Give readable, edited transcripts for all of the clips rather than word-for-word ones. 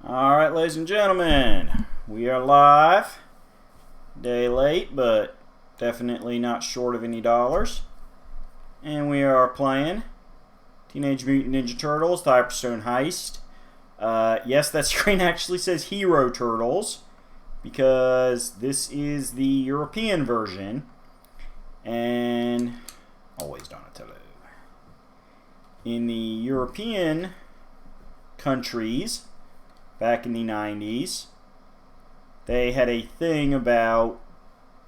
Alright, ladies and gentlemen, we are live. Day late, but definitely not short of any dollars. And we are playing Teenage Mutant Ninja Turtles, the Hyperstone Heist. Yes, that screen actually says Hero Turtles, because this is the European version. And always Donatello. In the European countries, back in the 90s, they had a thing about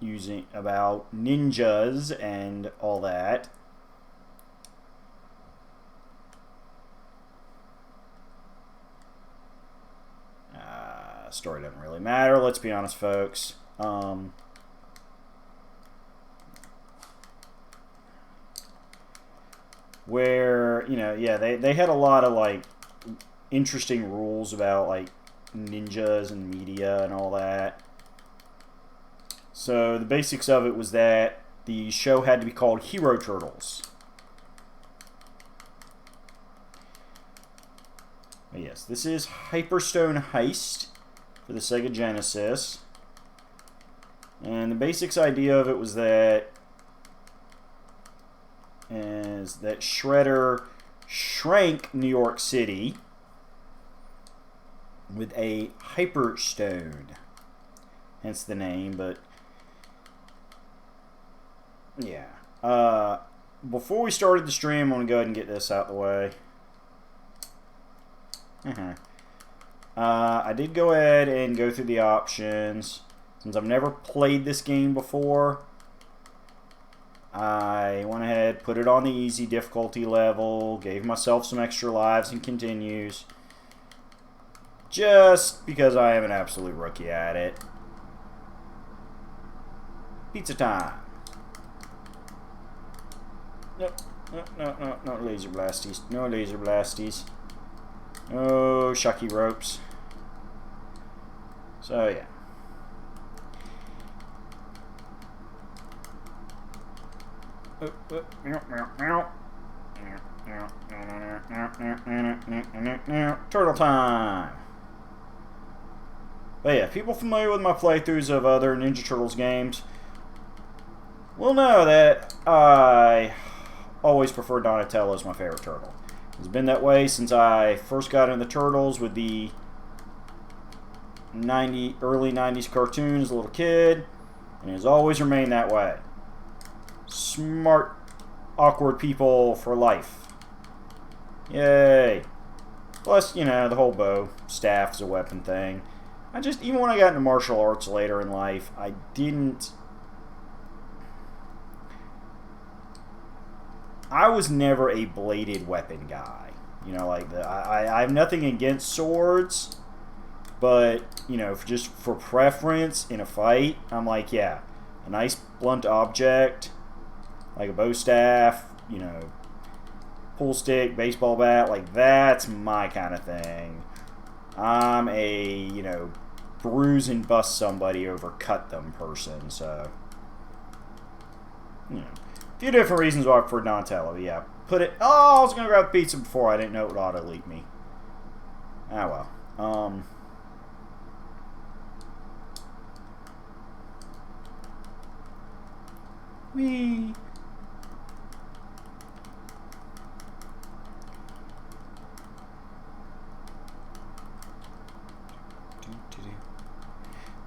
ninjas and all that. Story doesn't really matter, let's be honest, folks. Where, they had a lot of, like, interesting rules about, like, ninjas and media and all that. So the basics of it was that the show had to be called Hero Turtles. But yes, this is Hyperstone Heist for the Sega Genesis. And the basics idea of it was that Shredder shrank New York City with a Hyperstone, hence the name. But yeah, before we started the stream, I want to go ahead and get this out of the way. I did go ahead and go through the options. Since I've never played this game before, I went ahead, put it on the easy difficulty level, gave myself some extra lives and continues, just because I am an absolute rookie at it. Pizza time. Nope. No laser blasties. No laser blasties. Oh, shucky ropes. So, yeah. Turtle time. But yeah, people familiar with my playthroughs of other Ninja Turtles games will know that I always prefer Donatello as my favorite turtle. It's been that way since I first got into the Turtles with the early 90s cartoon as a little kid, and it has always remained that way. Smart, awkward people for life. Yay. Plus, the whole bow staff is a weapon thing. Even when I got into martial arts later in life, I was never a bladed weapon guy. I have nothing against swords, but, just for preference in a fight, I'm like, yeah, a nice blunt object, like a bow staff, pool stick, baseball bat, like, that's my kind of thing. I'm a, bruise and bust somebody over cut them person, so, a few different reasons why I prefer Donatello. Yeah, I was gonna grab pizza before. I didn't know it would auto leak me. Ah well. Whee.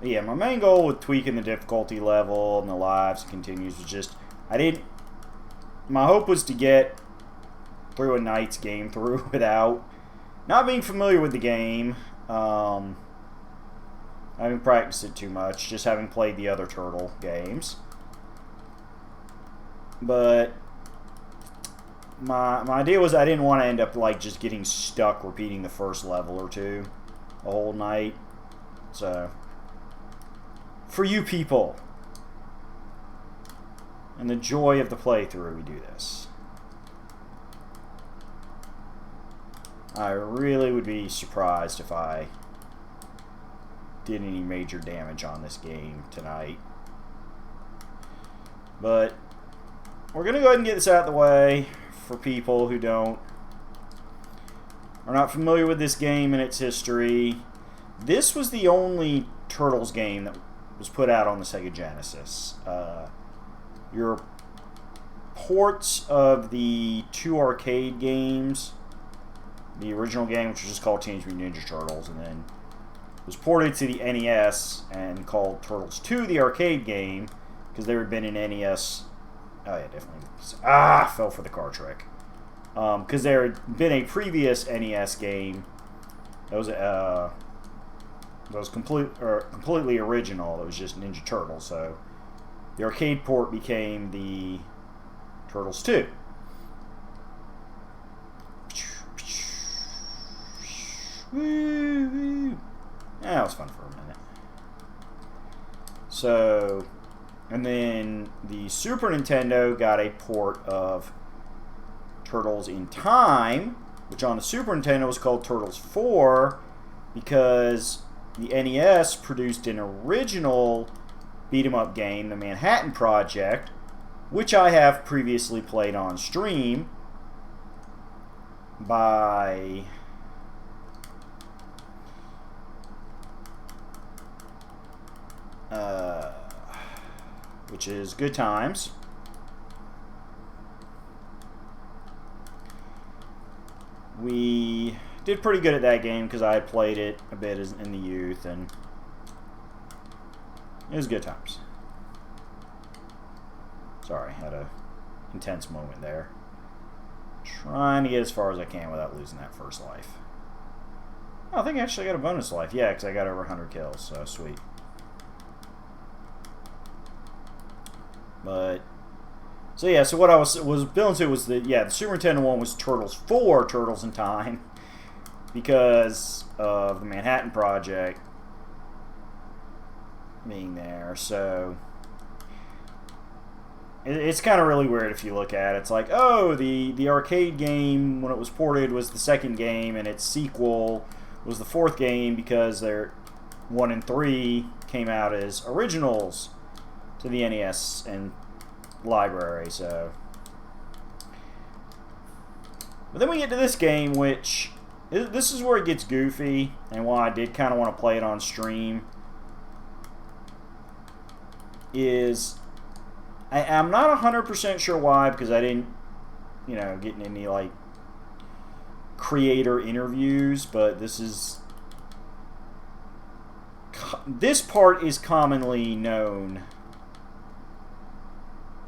But yeah, my main goal with tweaking the difficulty level and the lives and continues was just my hope was to get through a night's game through without not being familiar with the game. I haven't practiced it too much, just having played the other Turtle games. But my idea was I didn't want to end up like just getting stuck repeating the first level or two a whole night. So, for you people and the joy of the playthrough, we do this. I really would be surprised if I did any major damage on this game tonight. But we're going to go ahead and get this out of the way for people who are not familiar with this game and its history. this was the only Turtles game that was put out on the Sega Genesis. Your ports of the 2 arcade games, the original game, which was just called Teenage Mutant Ninja Turtles, and then was ported to the NES and called Turtles 2, the arcade game, because there had been an NES. Oh yeah, definitely. Fell for the car trick. Because there had been a previous NES game that was completely original. It was just Ninja Turtles. So the arcade port became the Turtles 2. Woo-hoo. That was fun for a minute. So, and then the Super Nintendo got a port of Turtles in Time, which on the Super Nintendo was called Turtles 4, because the NES produced an original beat-em-up game, the Manhattan Project, which I have previously played on stream by which is Good Times. We did pretty good at that game because I had played it a bit in the youth, and it was Good Times. Sorry, had a intense moment there. Trying to get as far as I can without losing that first life. Oh, I think I actually got a bonus life. Yeah, because I got over 100 kills, so sweet. But so yeah, so what I was building to was the Super Nintendo one was Turtles 4, Turtles in Time, because of the Manhattan Project being there. So it's kind of really weird if you look at it. It's like, oh, the arcade game when it was ported was the second game, and its sequel was the fourth game because their 1 and 3 came out as originals to the NES and library. So, but then we get to this game, which this is where it gets goofy, and why I did kind of want to play it on stream. Is I'm not 100% sure why, because I didn't, get in any like creator interviews, but this part is commonly known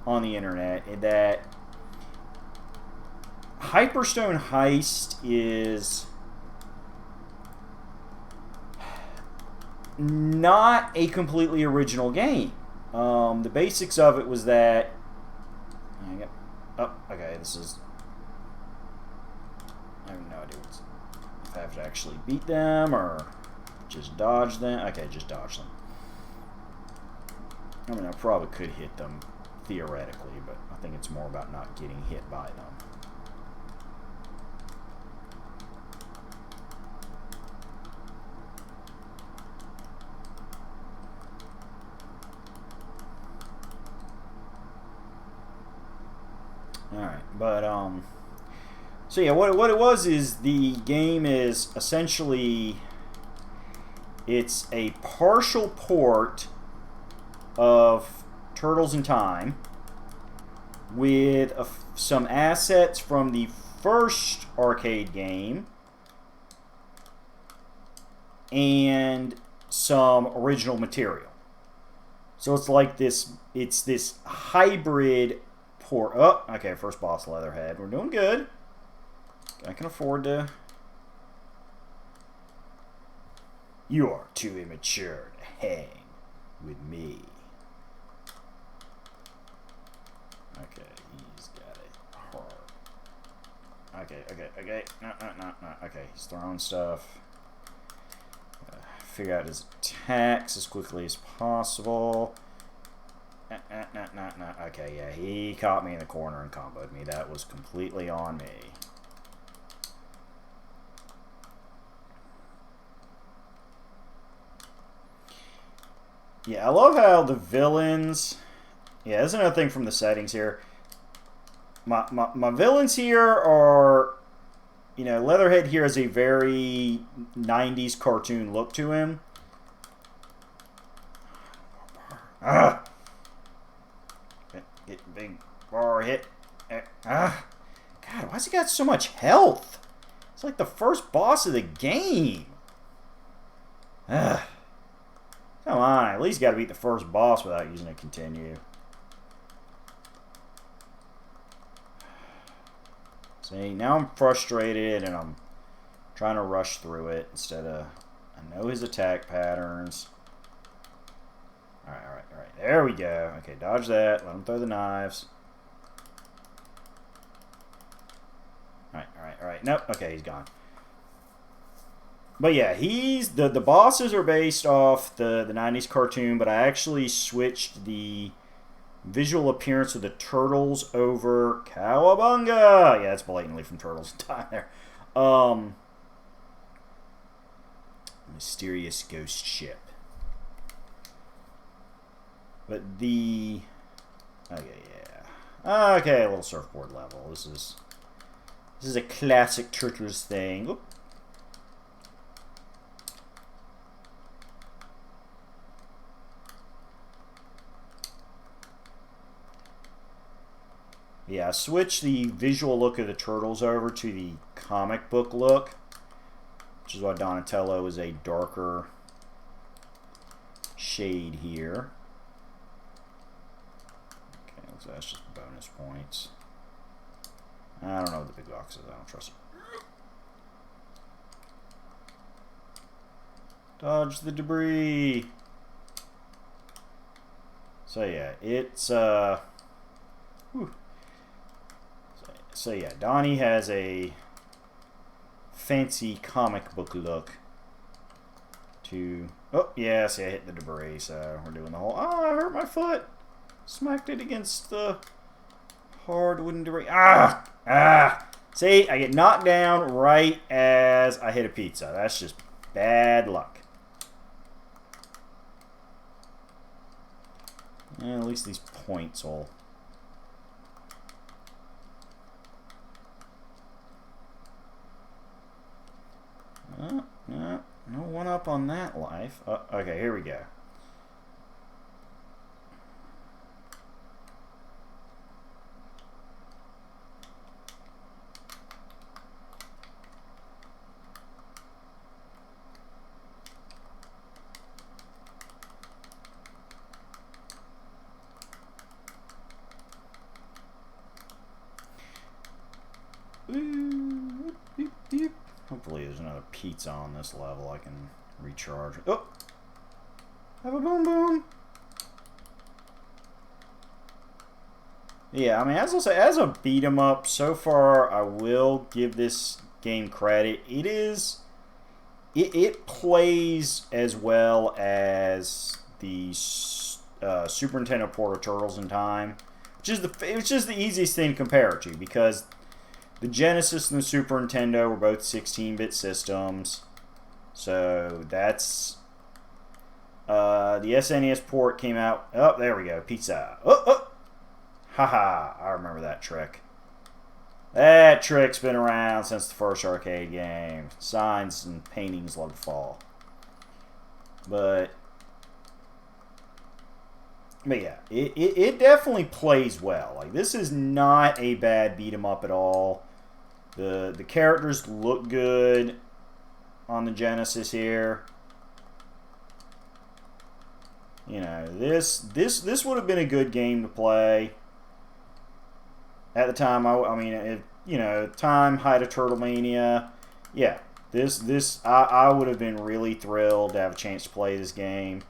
on the internet, that Hyperstone Heist is not a completely original game. The basics of it was that this is, I have no idea if I have to actually beat them or just dodge them. Okay, just dodge them. I mean, I probably could hit them theoretically, but I think it's more about not getting hit by them. Alright, but so yeah, what it was is the game is essentially, it's a partial port of Turtles in Time with some assets from the first arcade game and some original material. So it's like this, it's this hybrid port. Oh, okay, first boss, Leatherhead. We're doing good. I can afford to. You are too immature to hang with me. Okay, he's got it hard. Okay. No. Okay, he's throwing stuff. Figure out his attacks as quickly as possible. No. Okay, yeah, he caught me in the corner and comboed me. That was completely on me. Yeah, I love how the villains... Yeah, there's another thing from the settings here. My villains here are you know, Leatherhead here has a very 90s cartoon look to him. Ah! Get big bar hit. Ah! God, why's he got so much health? It's like the first boss of the game. Ah! Come on, at least got to beat the first boss without using a continue. See, now I'm frustrated and I'm trying to rush through it instead of... I know his attack patterns. Alright, alright, alright. There we go. Okay, dodge that. Let him throw the knives. Alright, alright, alright. Nope. Okay, he's gone. But yeah, he's... The bosses are based off the 90s cartoon, but I actually switched the visual appearance of the turtles over... Cowabunga! Yeah, it's blatantly from Turtles in Time there. Mysterious ghost ship. But the... Okay, yeah. Okay, a little surfboard level. This is a classic Turtles thing. Oop. Yeah, I switched the visual look of the Turtles over to the comic book look, which is why Donatello is a darker shade here. Okay, so that's just bonus points. I don't know what the big box is. I don't trust it. Dodge the debris. So yeah, it's whew. So yeah, Donnie has a fancy comic book look to... Oh, yeah, see, I hit the debris, so we're doing the whole... Oh, I hurt my foot. Smacked it against the hard wooden debris. Ah! Ah! See, I get knocked down right as I hit a pizza. That's just bad luck. At least these points will... No one up on that life. Okay, here we go. Hopefully there's another pizza on this level I can recharge. Oh! Have a boom boom! Yeah, I mean, as I'll say, as a beat 'em up, so far I will give this game credit. It plays as well as the Super Nintendo port of Turtles in Time, which is the easiest thing to compare it to, because the Genesis and the Super Nintendo were both 16-bit systems. So that's... the SNES port came out... Oh, there we go. Pizza. Oh, oh! Haha, I remember that trick. That trick's been around since the first arcade game. Signs and paintings love to fall. But yeah, it definitely plays well. Like, this is not a bad beat 'em up at all. The characters look good on the Genesis here. You know, this would have been a good game to play at the time. I mean, you know, height of Turtlemania. Yeah, I would have been really thrilled to have a chance to play this game.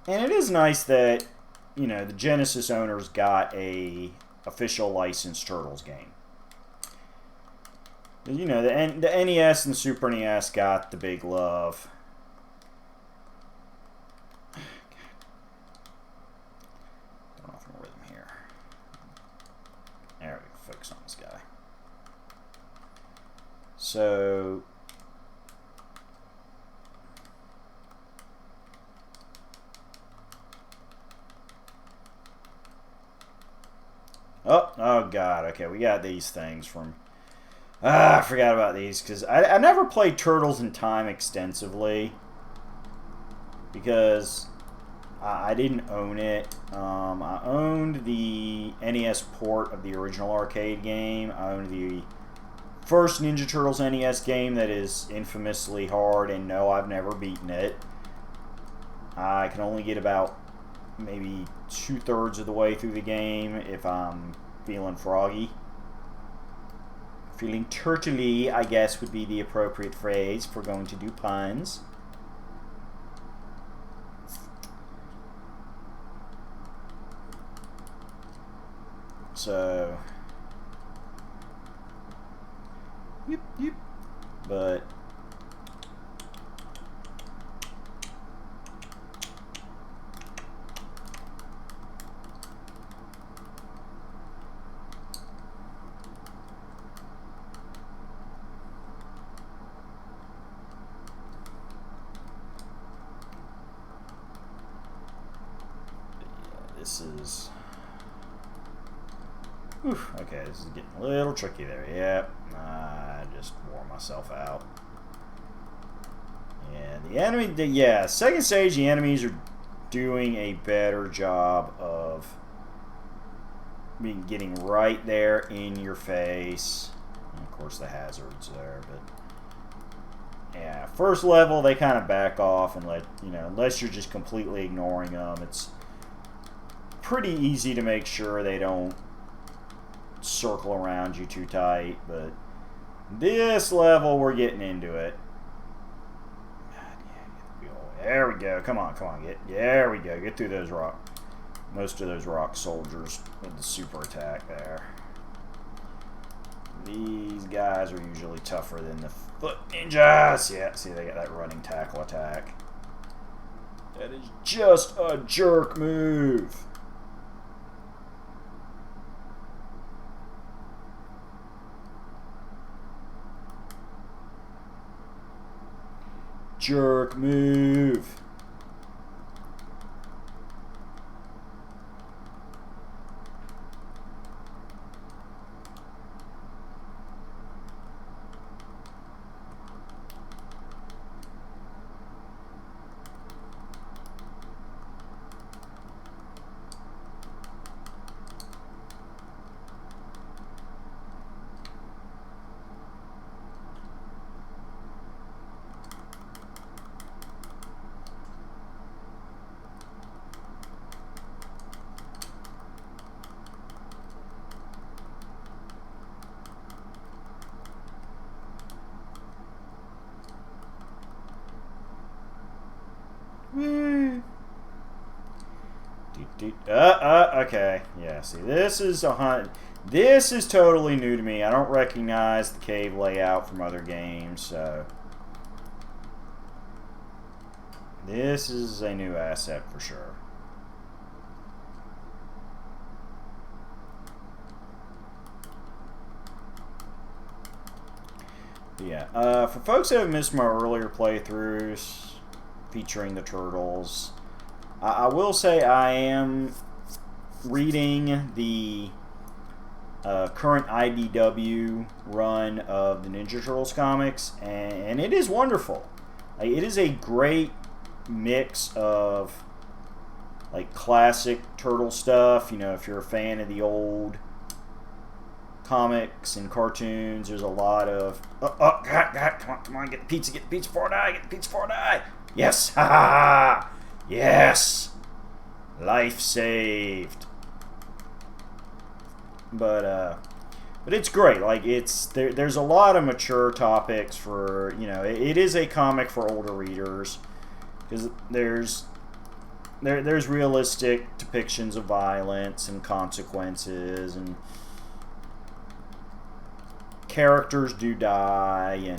And it is nice that, you know, the Genesis owners got a official licensed Turtles game. You know, the NES and the Super NES got the big love. Don't off my rhythm here. There we go. Focus on this guy. So... Oh God. Okay, we got these things from. I forgot about these because I never played Turtles in Time extensively because I didn't own it. I owned the NES port of the original arcade game. I owned the first Ninja Turtles NES game that is infamously hard, and no, I've never beaten it. I can only get about maybe 2/3 of the way through the game if I'm feeling froggy. Feeling turtley, I guess, would be the appropriate phrase if we're going to do puns. So, yep. But this is. Okay, this is getting a little tricky there. Yep, I just wore myself out. Yeah, the enemy. Yeah, second stage, the enemies are doing a better job of getting right there in your face. And of course, the hazards there, but yeah, first level they kind of back off and let unless you're just completely ignoring them. It's pretty easy to make sure they don't circle around you too tight, but this level we're getting into it. There we go. Come on. There we go. Get through those most of those rock soldiers with the super attack there. These guys are usually tougher than the foot ninjas. Yeah, see, they got that running tackle attack. That is just a jerk move. Jerk move. Okay. Yeah, see, this is This is totally new to me. I don't recognize the cave layout from other games, so this is a new asset for sure. Yeah, for folks that have missed my earlier playthroughs featuring the turtles, I will say I am reading the current IDW run of the Ninja Turtles comics, and it is wonderful. Like, it is a great mix of like classic turtle stuff. You know, if you're a fan of the old comics and cartoons, there's a lot of God, come on, get the pizza before I die, yes, ha ha ha, yes, life saved. But it's great. Like, there's a lot of mature topics for, you know, it is a comic for older readers, because there's realistic depictions of violence and consequences, and characters do die,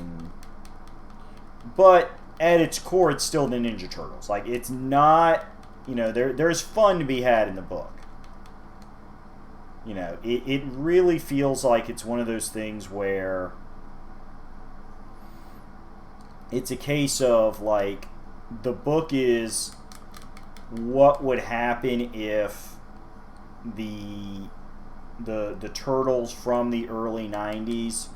but at its core, it's still the Ninja Turtles. Like, it's not, you know, there's fun to be had in the book. You know, it really feels like it's one of those things where it's a case of, like, the book is what would happen if the the turtles from the early 90s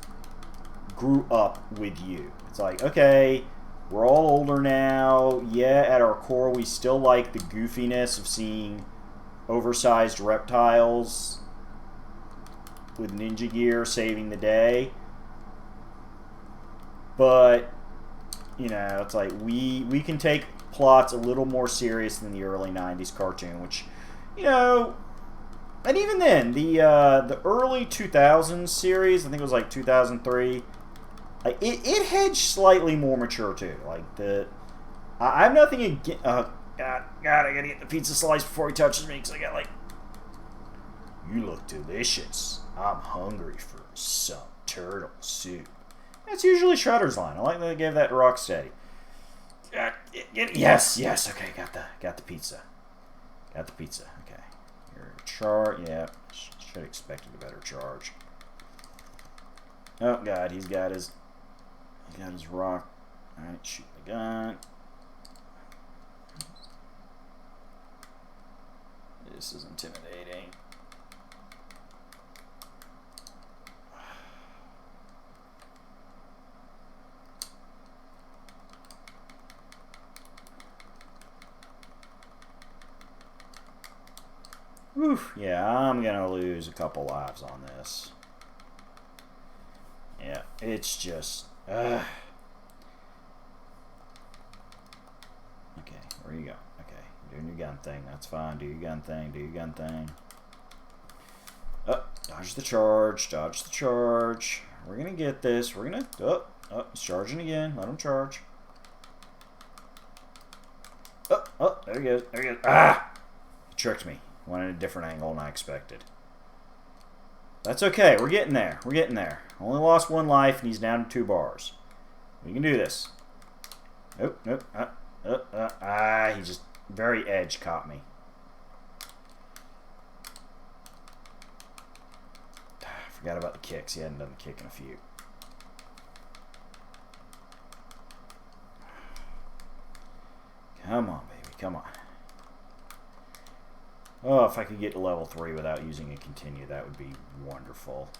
grew up with you. It's like, okay, we're all older now. Yeah, at our core, we still like the goofiness of seeing oversized reptiles with ninja gear saving the day. But, you know, it's like we can take plots a little more serious than the early 90s cartoon, which, you know, and even then, the early 2000s series, I think it was like 2003, it hedged slightly more mature too. Like I have nothing against. God, I gotta get the pizza slice before he touches me because I got like. You look delicious. I'm hungry for some turtle soup. That's usually Shredder's line. I like that they gave that to Rocksteady. Yes. Okay, got the pizza. Got the pizza. Okay, your charge. Yeah, should have expected a better charge. Oh God, he's got his rock. All right, shoot the gun. This is intimidating. Oof, yeah, I'm gonna lose a couple lives on this. Yeah, it's just... Okay, where you go? Okay, doing your gun thing, that's fine. Do your gun thing, do your gun thing. Oh, dodge the charge, dodge the charge. We're gonna get this, we're gonna... Oh, it's charging again, let him charge. Oh, there he goes, there he goes. Ah! He tricked me. Went at a different angle than I expected. That's okay. We're getting there. We're getting there. Only lost one life, and he's down to 2 bars. We can do this. Nope. He just very edge caught me. I forgot about the kicks. He hadn't done the kick in a few. Come on, baby. Come on. Oh, if I could get to level 3 without using a continue, that would be wonderful.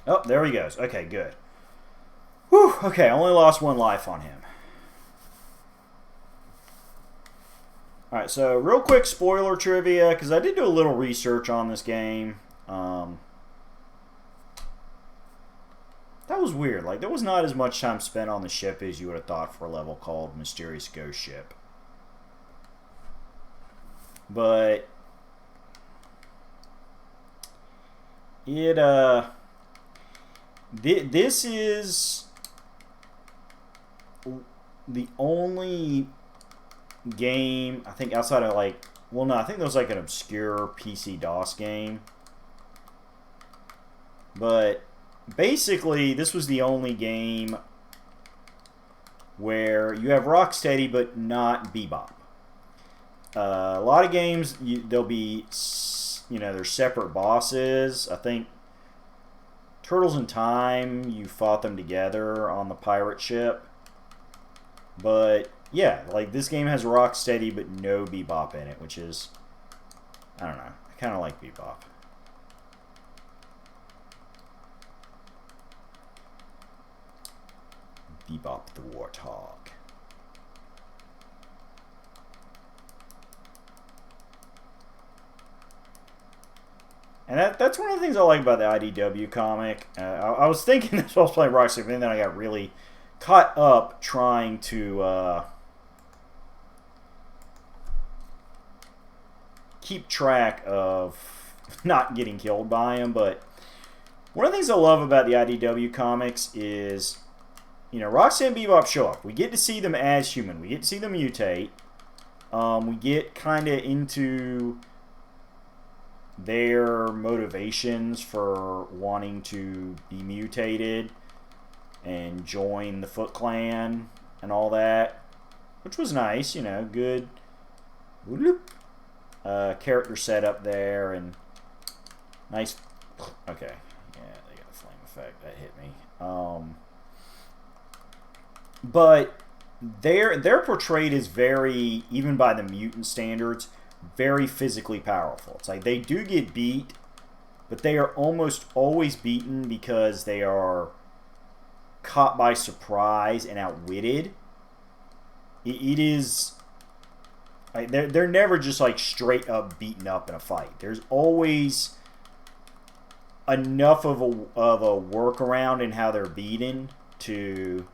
Oh, there he goes. Okay, good. Whew, okay, I only lost 1 life on him. Alright, so real quick spoiler trivia, because I did do a little research on this game. That was weird. Like, there was not as much time spent on the ship as you would have thought for a level called Mysterious Ghost Ship. But this is the only game, I think, outside of like, well, no, I think there was like an obscure PC DOS game, but basically this was the only game where you have Rocksteady but not Bebop. A lot of games, there'll be, you know, there's separate bosses. I think Turtles in Time, you fought them together on the pirate ship, but yeah, like this game has Rocksteady but no Bebop in it, which is, I don't know, I kind of like Bebop. Bebop the Warthog. And that's one of the things I like about the IDW comic. I was thinking this while I was playing Rocksteady, and then I got really caught up trying to keep track of not getting killed by him. But one of the things I love about the IDW comics is, you know, Rocksteady and Bebop show up. We get to see them as human. We get to see them mutate. We get kind of into their motivations for wanting to be mutated and join the Foot Clan and all that, which was nice, you know, good character setup there, and nice. Okay, But they're portrayed as very, even by the mutant standards, very physically powerful. It's like they do get beat, but they are almost always beaten because they are caught by surprise and outwitted. It is like they're never just like straight up beaten up in a fight. There's always enough of a workaround in how they're beaten to.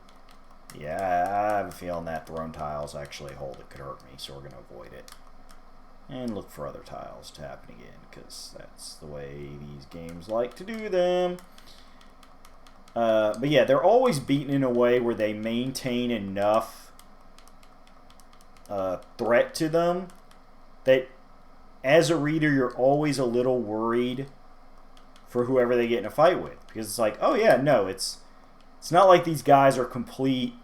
Yeah, I have a feeling that thrown tiles actually hold it could hurt me, so we're going to avoid it. And look for other tiles to happen again, because that's the way these games like to do them. But yeah, they're always beaten in a way where they maintain enough threat to them that as a reader you're always a little worried for whoever they get in a fight with. Because it's like, oh yeah, no, it's not like these guys are complete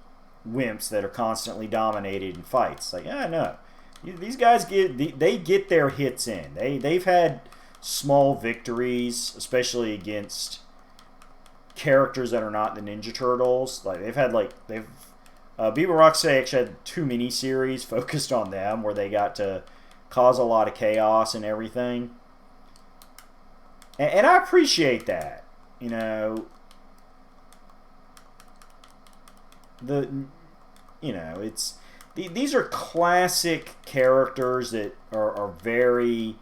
wimps that are constantly dominated in fights. Like, yeah, no. These guys get their hits in. They've had small victories, especially against characters that are not the Ninja Turtles. Like Beaver Rocksteady actually had 2 miniseries focused on them where they got to cause a lot of chaos and everything. And I appreciate that. You know, these are classic characters that are very,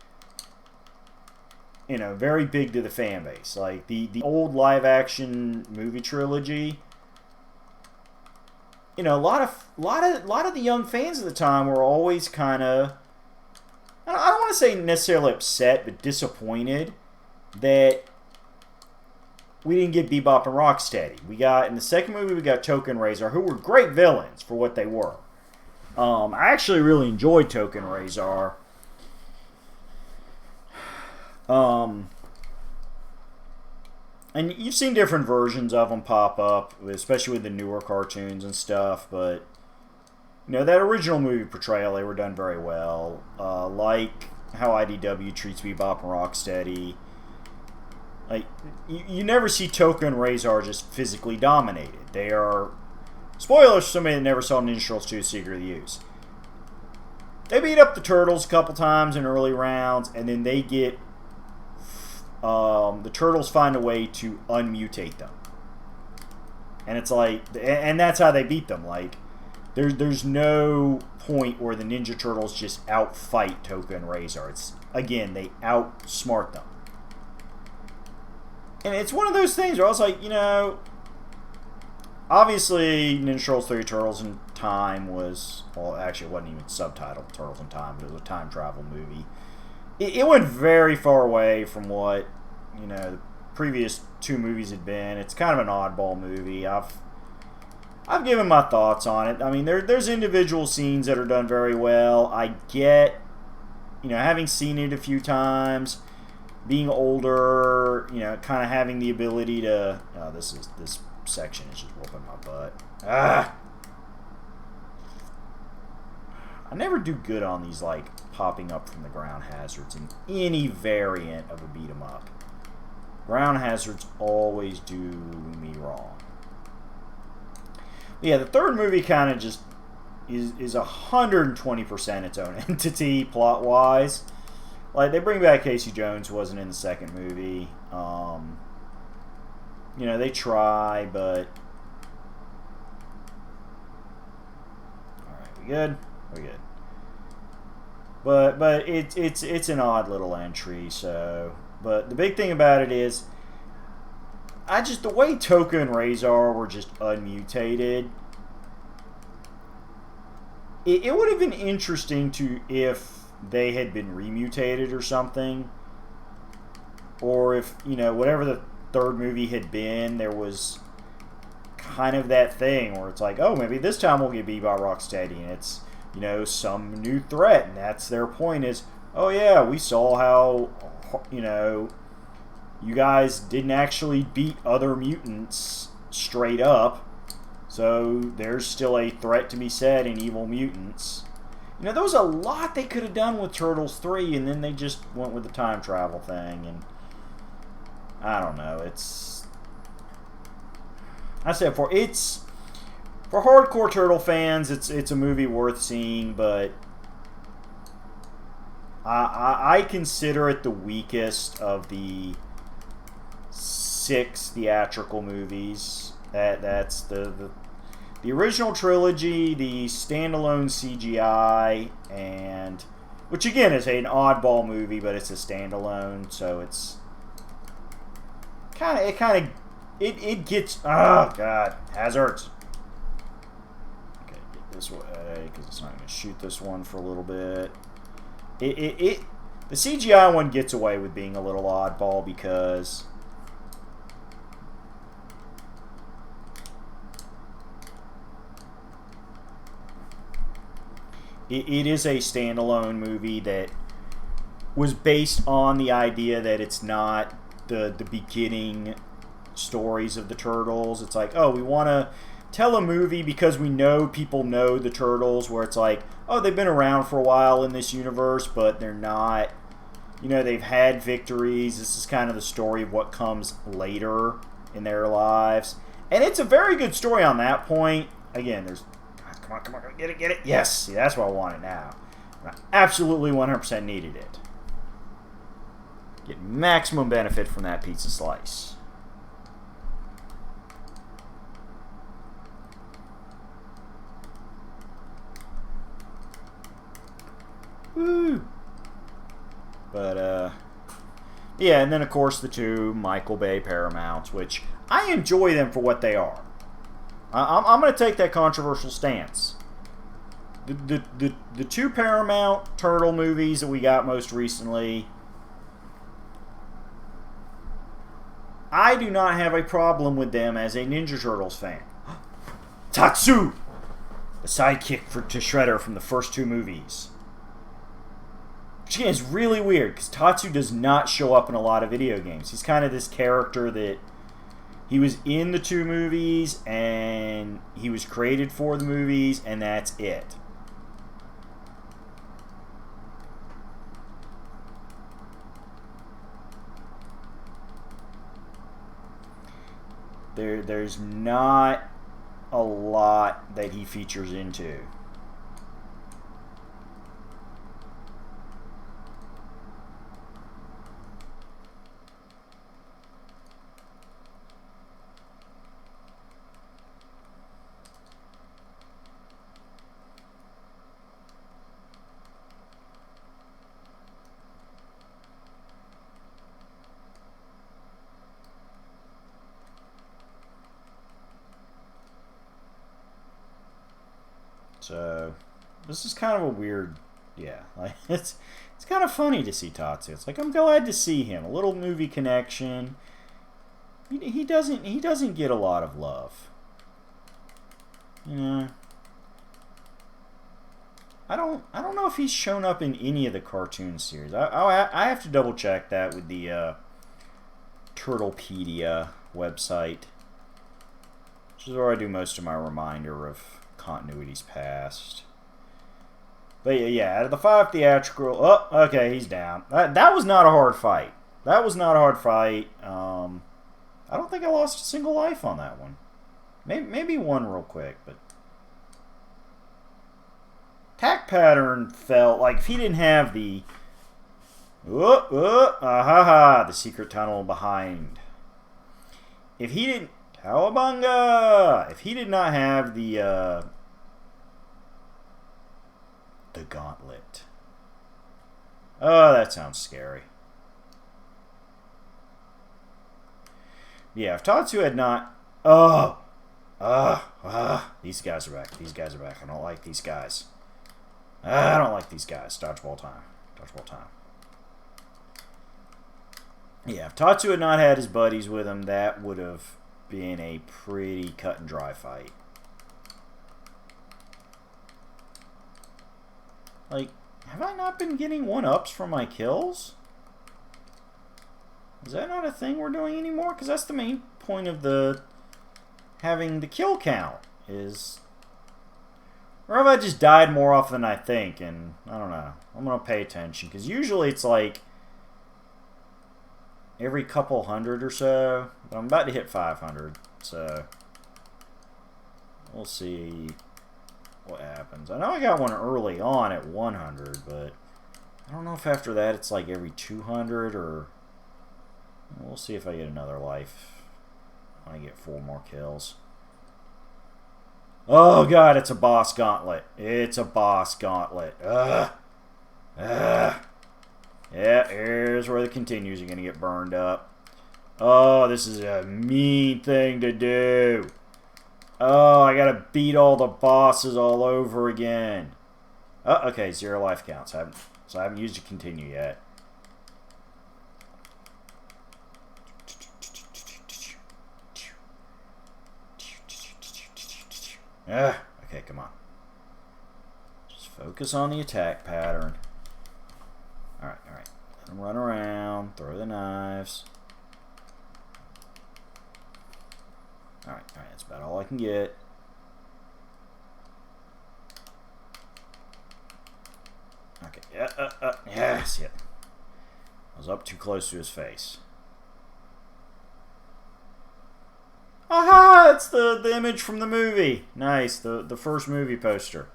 very big to the fan base. Like the old live action movie trilogy. A lot of the young fans at the time were always kind of, I don't want to say necessarily upset, but disappointed that we didn't get Bebop and Rocksteady. In the second movie, we got Token and Razor, who were great villains for what they were. I actually really enjoyed Token and Razor. And you've seen different versions of them pop up, especially with the newer cartoons and stuff, but that original movie portrayal, they were done very well. Like how IDW treats Bebop and Rocksteady. Like, you never see Token and Razor just physically dominated. They are, spoilers for somebody that never saw Ninja Turtles 2 Secret of the Use. They beat up the Turtles a couple times in early rounds, and then they get, the Turtles find a way to unmutate them. And it's like, and that's how they beat them. Like, there's no point where the Ninja Turtles just outfight Token and Razor. It's, again, they outsmart them. And it's one of those things where I was like, obviously Ninja Turtles 3 Turtles in Time was, well, actually it wasn't even subtitled Turtles in Time, but it was a time travel movie. It went very far away from what, the previous 2 movies had been. It's kind of an oddball movie. I've given my thoughts on it. I mean, there's individual scenes that are done very well. I get, having seen it a few times, being older, kind of having the ability to... Oh, this section is just whooping my butt. I never do good on these, like, popping up from the ground hazards in any variant of a beat-em-up. Ground hazards always do me wrong. Yeah, the third movie kind of just is 120% its own entity, plot-wise. Like, they bring back Casey Jones, who wasn't in the second movie. They try, but... Alright, we good? We're good. But it's an odd little entry, so... But the big thing about it is... the way Toka and Razor were just unmutated... It would have been interesting if they had been remutated or something, or if whatever the third movie had been, there was kind of that thing where it's like, oh, maybe this time we'll get Bebop Rocksteady and it's some new threat, and that's their point is, oh yeah, we saw how you guys didn't actually beat other mutants straight up, so there's still a threat to be said in evil mutants. There was a lot they could have done with Turtles 3, and then they just went with the time travel thing, and I don't know, it's... I said for hardcore turtle fans, it's a movie worth seeing, but I consider it the weakest of the 6 theatrical movies. That's the original trilogy, the standalone CGI, and which again is an oddball movie, but it's a standalone, so it's it gets, oh god, hazards. Okay, get this way because it's not going to shoot this one for a little bit. The CGI one gets away with being a little oddball because it is a standalone movie that was based on the idea that it's not the beginning stories of the Turtles. It's like, oh, we want to tell a movie because we know people know the Turtles, where it's like, oh, they've been around for a while in this universe, but they're not, you know, they've had victories. This is kind of the story of what comes later in their lives. And it's a very good story on that point. Again, there's, come on, get it. Yes, see, that's what I wanted now. I absolutely 100% needed it. Get maximum benefit from that pizza slice. Woo! But, yeah, and then, of course, the 2 Michael Bay Paramounts, which I enjoy them for what they are. I'm going to take that controversial stance. The 2 Paramount Turtle movies that we got most recently, I do not have a problem with them as a Ninja Turtles fan. Tatsu! The sidekick to Shredder from the first 2 movies. Which again is really weird, because Tatsu does not show up in a lot of video games. He's kind of this character that he was in the 2 movies, and he was created for the movies, and that's it. There's not a lot that he features into. So, this is kind of a weird, yeah, like it's kind of funny to see Tatsu. It's like, I'm glad to see him. A little movie connection. He doesn't get a lot of love. You know, I don't know if he's shown up in any of the cartoon series. I have to double check that with the Turtlepedia website, which is where I do most of my reminder of continuities past. But yeah, out of the 5 theatrical, oh, okay, he's down. That was not a hard fight. That was not a hard fight. I don't think I lost a single life on that one. Maybe one real quick, but attack pattern felt like if he didn't have the the secret tunnel behind. If he didn't, Cowabunga! If he did not have the gauntlet. Oh, that sounds scary. Yeah, if Tatsu had not... these guys are back. These guys are back. I don't like these guys. I don't like these guys. Dodgeball time. Dodgeball time. Yeah, if Tatsu had not had his buddies with him, that would have been a pretty cut and dry fight. Like, have I not been getting 1-ups for my kills? Is that not a thing we're doing anymore? Because that's the main point of the having the kill count is... Or have I just died more often than I think? And I don't know. I'm going to pay attention. Because usually it's like every couple hundred or so. But I'm about to hit 500. So We'll see what happens. I know I got one early on at 100, but I don't know if after that it's like every 200 or... We'll see if I get another life when I get 4 more kills. Oh god, it's a boss gauntlet. It's a boss gauntlet. Ugh. Ugh. Yeah, here's where the continues are going to get burned up. Oh, this is a mean thing to do. Oh, I got to beat all the bosses all over again. Oh, okay, 0 life counts. So I haven't used a continue yet. Okay, come on. Just focus on the attack pattern. Alright, alright. Let him run around. Throw the knives. Alright, alright. That's about all I can get. Okay. Yes, yeah. I was up too close to his face. Aha! It's the image from the movie. Nice. The first movie poster.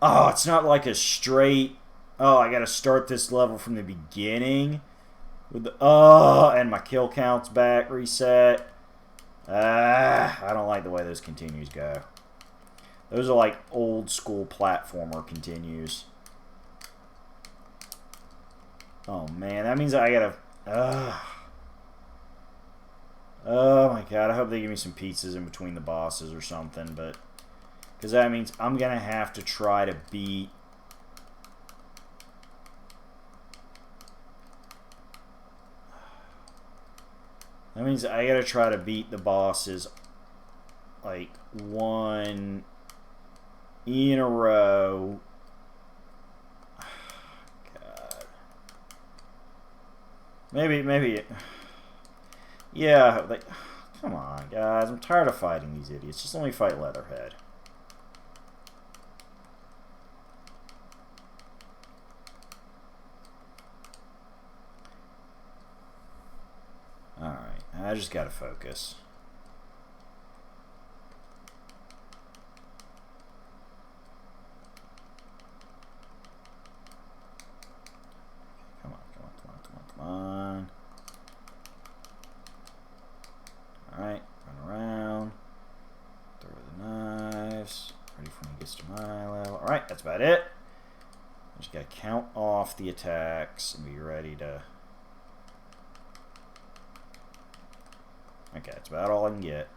Oh, it's not like a straight... Oh, I gotta start this level from the beginning. With the... Oh, and my kill count's back. Reset. I don't like the way those continues go. Those are like old school platformer continues. Oh, man. That means I gotta... Oh my god, I hope they give me some pizzas in between the bosses or something, but... Because that means I'm going to have to try to beat... That means I got to try to beat the bosses, like, 1 in a row. God. Maybe... Yeah, like, come on, guys. I'm tired of fighting these idiots. Just let me fight Leatherhead. Alright, I just gotta focus. Come on. Alright, run around. Throw the knives. Ready for when he gets to my level. Alright, that's about it. I just gotta count off the attacks and be ready to... Okay, that's about all I can get.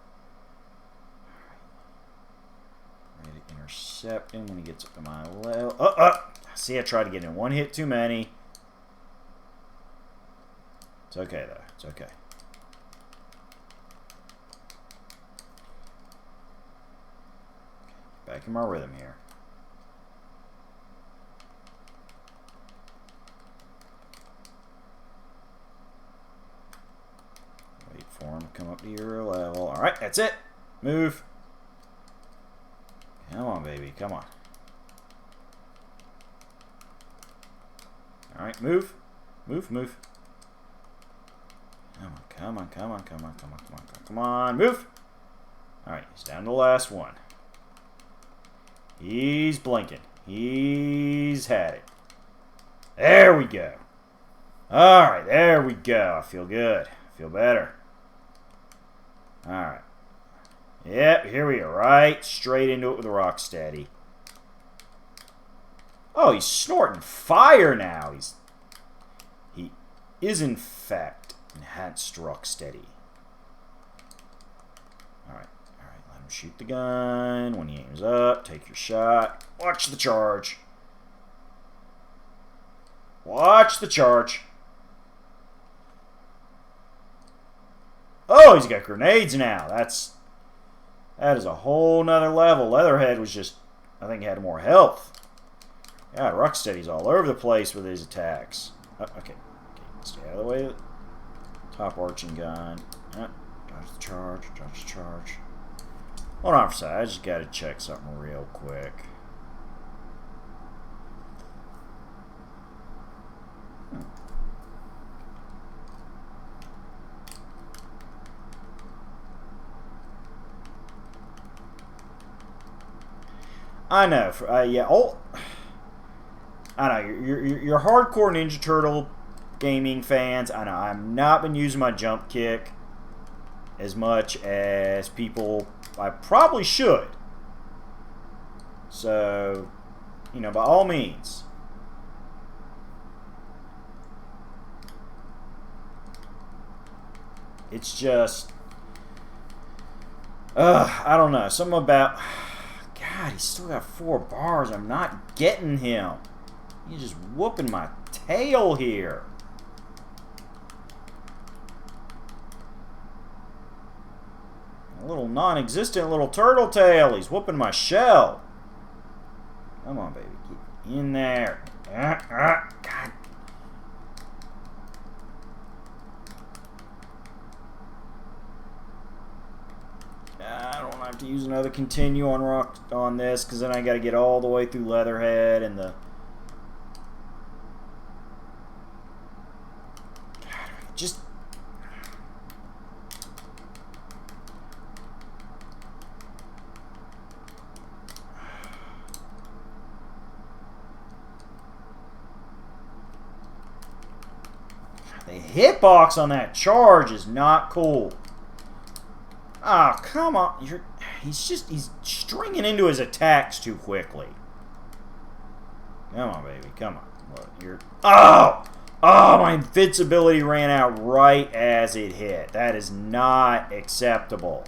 Ready to intercept him when he gets up to my level. See, I tried to get in 1 hit too many. It's okay, though. It's okay. Back in my rhythm here. Wait for him to come up to your level. Alright, that's it. Move. Come on, baby. Come on. Alright, move. Move. Come on. Move. Alright, he's down to the last one. He's blinking. He's had it. There we go. Alright, there we go. I feel good. I feel better. Alright. Yep, here we are. Right straight into it with a rock steady. Oh, he's snorting fire now. He is, in fact, enhanced rock steady. Alright. Let him shoot the gun. When he aims up, take your shot. Watch the charge. Watch the charge. Oh, he's got grenades now. That is a whole nother level. Leatherhead was just, I think, had more health. God, Rocksteady's all over the place with his attacks. Okay, stay out of the way. Top arching gun. Dodge the charge. Hold on for a second. I just got to check something real quick. I know. Yeah. Oh, I know. You're hardcore Ninja Turtle gaming fans. I know. I've not been using my jump kick as much as people I probably should. So, you know, by all means. It's just, I don't know. Something about, God, he's still got 4 bars. I'm not getting him. He's just whooping my tail here. A little non-existent little turtle tail. He's whooping my shell. Come on, baby. Get in there. God. I don't have to use another continue on this, because then I got to get all the way through Leatherhead and the... God, just... The hitbox on that charge is not cool. Oh, come on. He's stringing into his attacks too quickly. Come on, baby. Come on. Look, oh! Oh, my invincibility ran out right as it hit. That is not acceptable.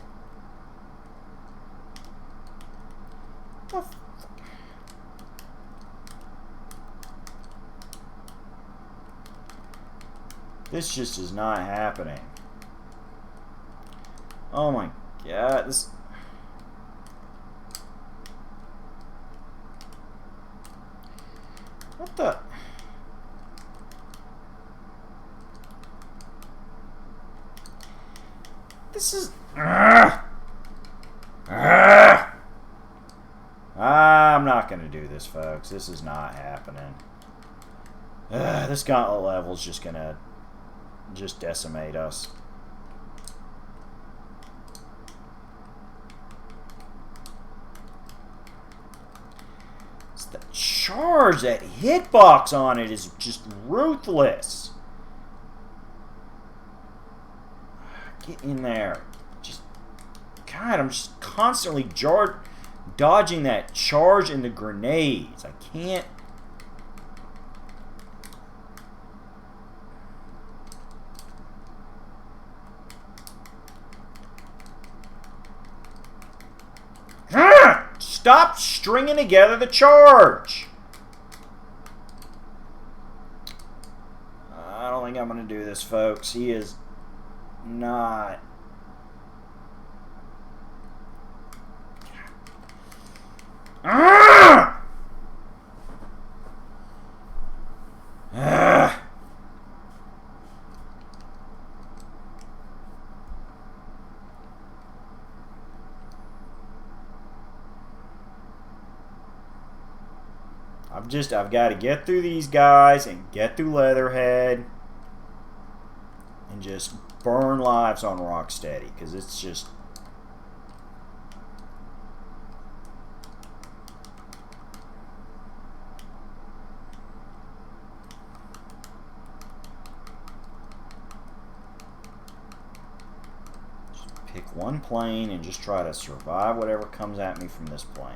This just is not happening. Oh my God, this... What the... This is... I'm not going to do this, folks. This is not happening. This gauntlet level is just going to just decimate us. It's the charge, that hitbox on it is just ruthless. Get in there. Just, God, I'm just constantly dodging that charge and the grenades. I can't. Stop stringing together the charge. I don't think I'm going to do this, folks. He is not. I've got to get through these guys and get through Leatherhead and just burn lives on Rocksteady, because it's just... Pick one plane and just try to survive whatever comes at me from this plane.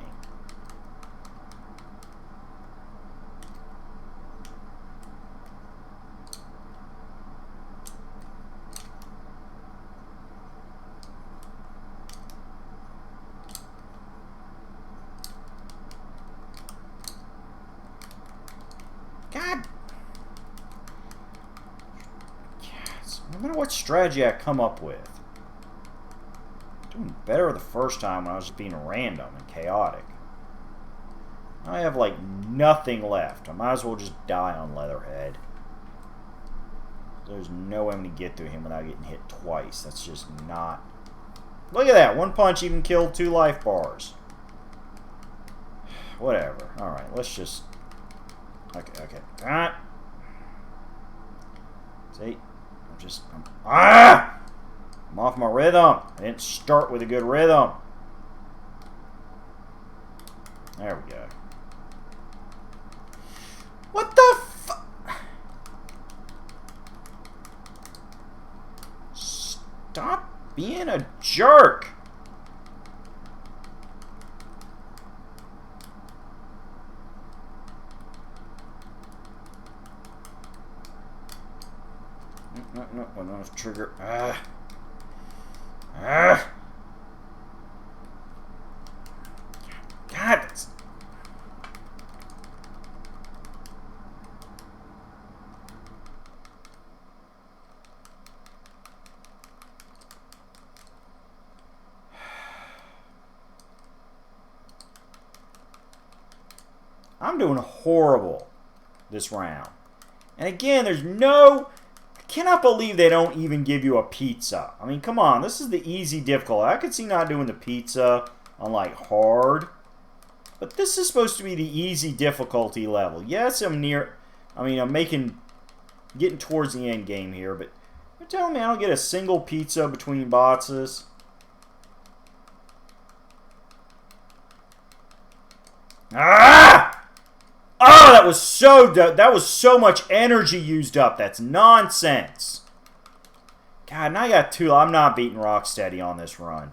God! Yes. No matter what strategy I come up with. Doing better the first time when I was just being random and chaotic. I have like nothing left. I might as well just die on Leatherhead. There's no way I'm going to get through him without getting hit twice. That's just not... Look at that. One punch even killed 2 life bars. Whatever. Alright, let's just... Okay. Alright. See? I'm off my rhythm. I didn't start with a good rhythm. There we go. What the fuck? Stop being a jerk. No, trigger. God, that's... I'm doing horrible this round. And again, there's no... I cannot believe they don't even give you a pizza. I mean, come on. This is the easy difficulty. I could see not doing the pizza on, like, hard. But this is supposed to be the easy difficulty level. Yes, I'm near... I mean, I'm getting towards the end game here, but you're telling me I don't get a single pizza between boxes? Ah! Oh, that was so much energy used up. That's nonsense. God, and I got two. I'm not beating Rocksteady on this run.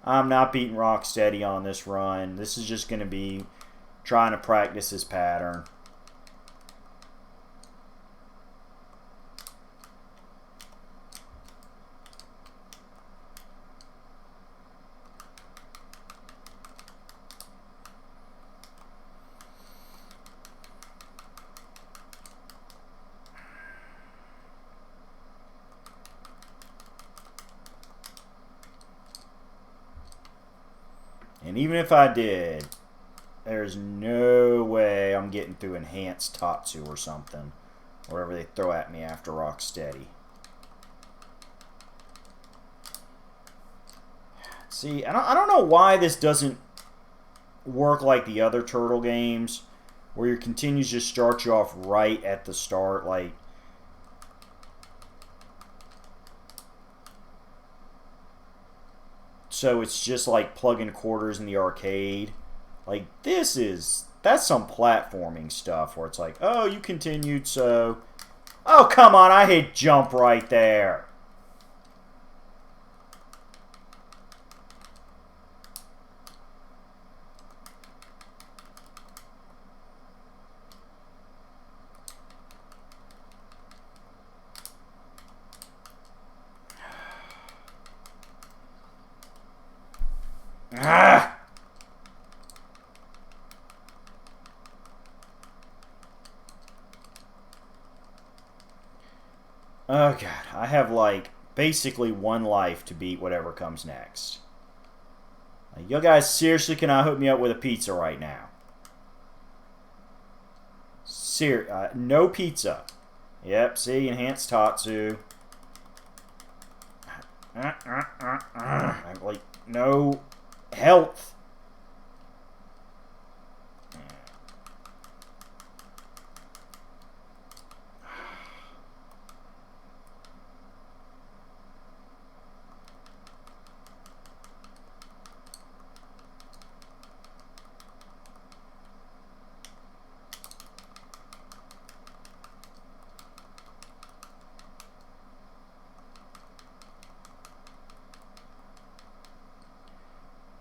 I'm not beating Rocksteady on this run. This is just going to be trying to practice his pattern. And even if I did, there's no way I'm getting through Enhanced Tatsu or something. Whatever they throw at me after Rocksteady. See, I don't know why this doesn't work like the other Turtle games, where your continues just start you off right at the start, like... So it's just like plugging quarters in the arcade. Like, that's some platforming stuff where it's like, oh, you continued, so... Oh, come on, I hit jump right there. Ah! Oh god, I have like basically one life to beat whatever comes next. Like, you guys seriously cannot hook me up with a pizza right now. No pizza. Yep, see, Enhanced Tatsu. Like, no health.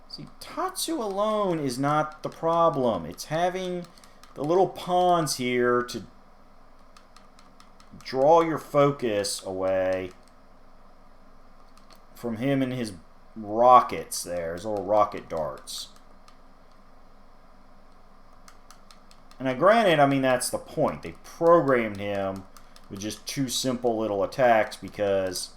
See, Tatsu alone is not the problem. It's having the little pawns here to draw your focus away from him and his rockets there, his little rocket darts. And now, granted, I mean, that's the point. They programmed him with just two simple little attacks because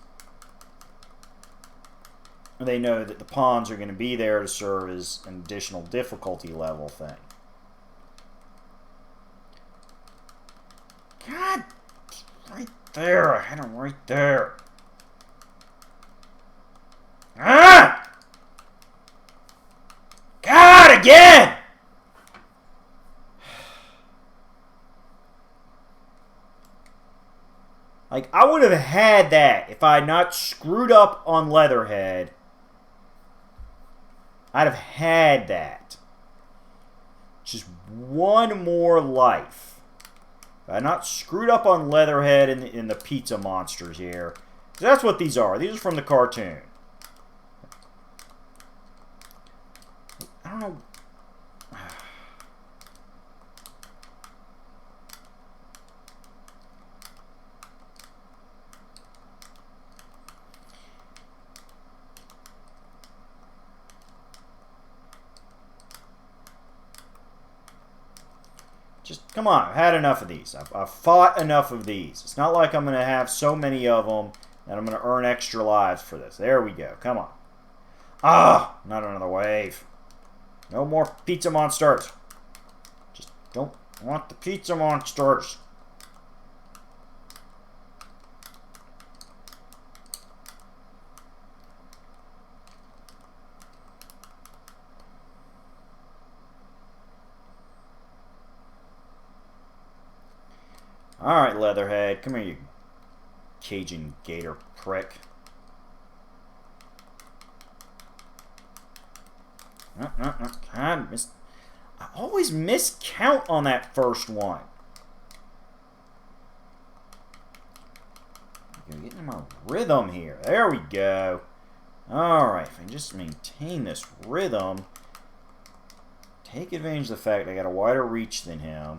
they know that the pawns are going to be there to serve as an additional difficulty level thing. God, right there. I had him right there. Ah! God, again! Like, I would have had that if I had not screwed up on Leatherhead. I'd have had that. just one more life. I'm not screwed up on Leatherhead and the pizza monsters here. That's what these are. These are from the cartoon. I don't know. Just, come on, I've had enough of these. I've fought enough of these. It's not like I'm going to have so many of them that I'm going to earn extra lives for this. There we go. Come on. Ah, not another wave. No more pizza monsters. Just don't want the pizza monsters. Alright, Leatherhead. Come here, you Cajun gator prick. God, I always miscount on that first one. I'm getting in my rhythm here. There we go. Alright, if I just maintain this rhythm, take advantage of the fact I got a wider reach than him.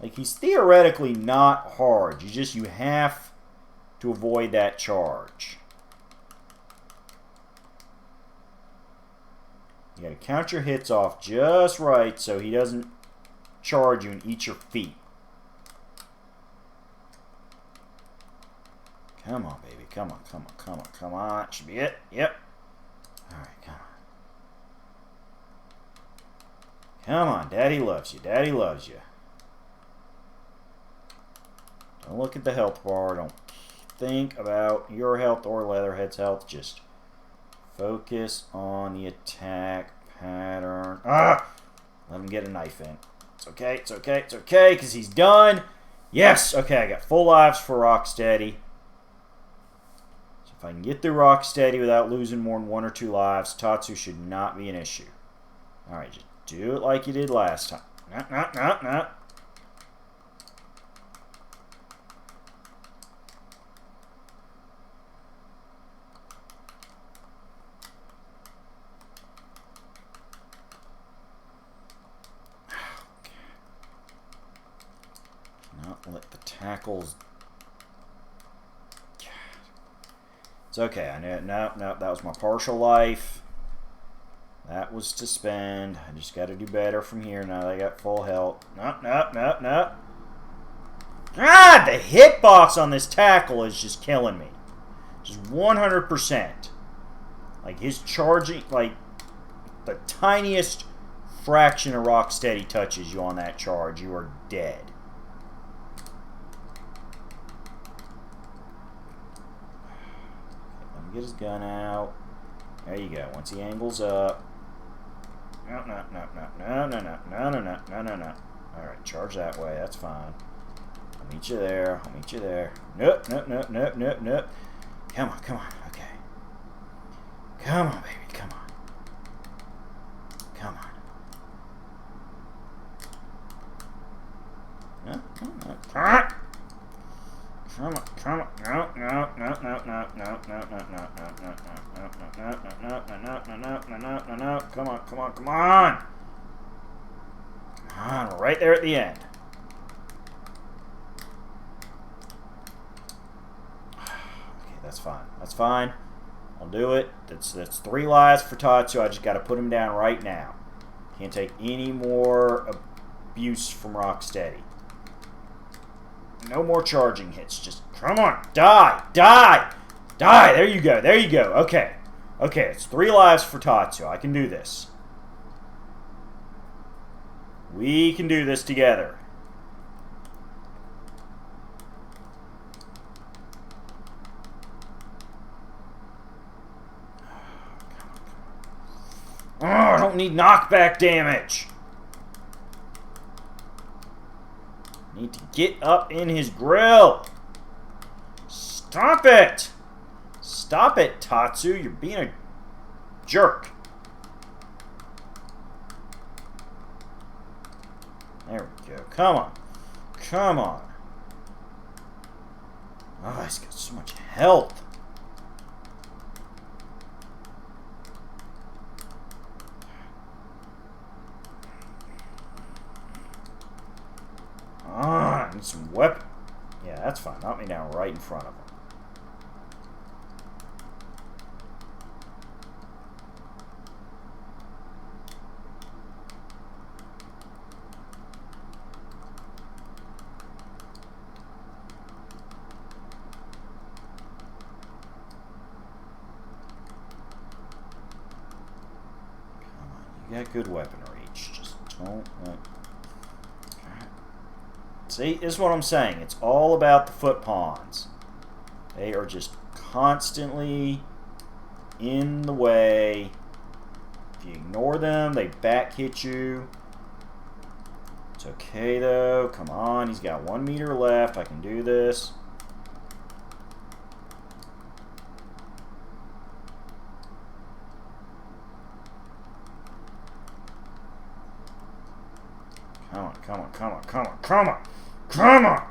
Like, he's theoretically not hard. You have to avoid that charge. You gotta count your hits off just right so he doesn't charge you and eat your feet. Come on, baby. Come on, come on, come on, come on. Should be it. Yep. Alright, come on. Come on, Daddy loves you. Daddy loves you. Don't look at the health bar. Don't think about your health or Leatherhead's health. Just focus on the attack pattern. Ah! Let him get a knife in. It's okay, it's okay, it's okay, because he's done. Yes! Okay, I got full lives for Rocksteady. So if I can get through Rocksteady without losing more than 1 or 2 lives, Tatsu should not be an issue. Alright, just do it like you did last time. No. Let the tackles. It's okay. I knew it. No, that was my partial life. That was to spend. I just got to do better from here. Now I got full health. No. God, the hitbox on this tackle is just killing me. Just 100%. Like, his charging, like, the tiniest fraction of Rocksteady touches you on that charge, you are dead. Get his gun out. There you go. Once he angles up. No. Alright, charge that way. That's fine. I'll meet you there. Nope. Come on. Okay. Come on, baby. Come on. No. Come on. Right there at the end. Okay, that's fine. I'll do it. That's 3 lives for Tatsu. I just got to put him down right now. Can't take any more abuse from Rocksteady. No more charging hits. Just, come on. Die. There you go. Okay, it's 3 lives for Tatsu. I can do this. We can do this together. Oh, I don't need knockback damage. Need to get up in his grill. Stop it. Stop it, Tatsu. You're being a jerk. There we go. Come on. Come on. Oh, he's got so much health. Ah, I need some weapon. Yeah, that's fine. Knock me down right in front of him. You got good weapon reach. Just don't let... See, this is what I'm saying. It's all about the foot pawns. They are just constantly in the way. If you ignore them, they back hit you. It's okay, though. Come on. He's got 1 meter left. I can do this. Come on, come on, come on, come on, come on, come on!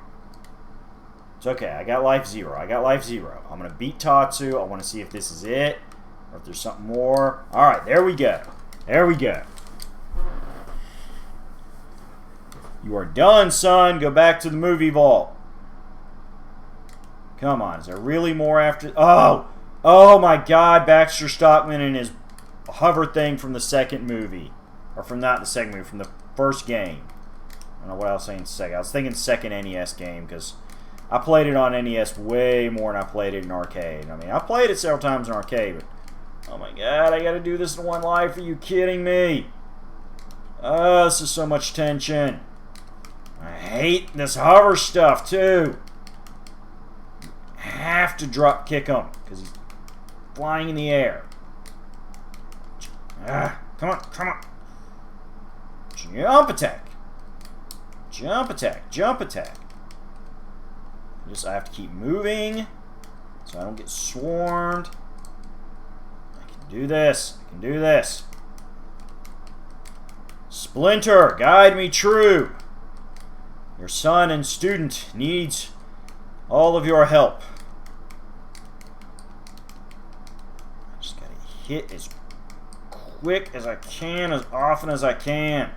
It's okay, I got life 0. I got life 0. I'm going to beat Tatsu. I want to see if this is it, or if there's something more. Alright, there we go. There we go. You are done, son. Go back to the movie vault. Come on, is there really more after... Oh! Oh my god, Baxter Stockman and his hover thing from the second movie. Or from not the second movie, from the first game. I don't know what I was saying second. I was thinking second NES game because I played it on NES way more than I played it in arcade. I mean, I played it several times in arcade, but oh my god, I gotta do this in one life. Are you kidding me? Oh, this is so much tension. I hate this hover stuff too. I have to drop kick him because he's flying in the air. Come on, come on. Jump attack. Jump attack. Jump attack. I have to keep moving so I don't get swarmed. I can do this. I can do this. Splinter, guide me true. Your son and student needs all of your help. I just gotta hit as quick as I can, as often as I can.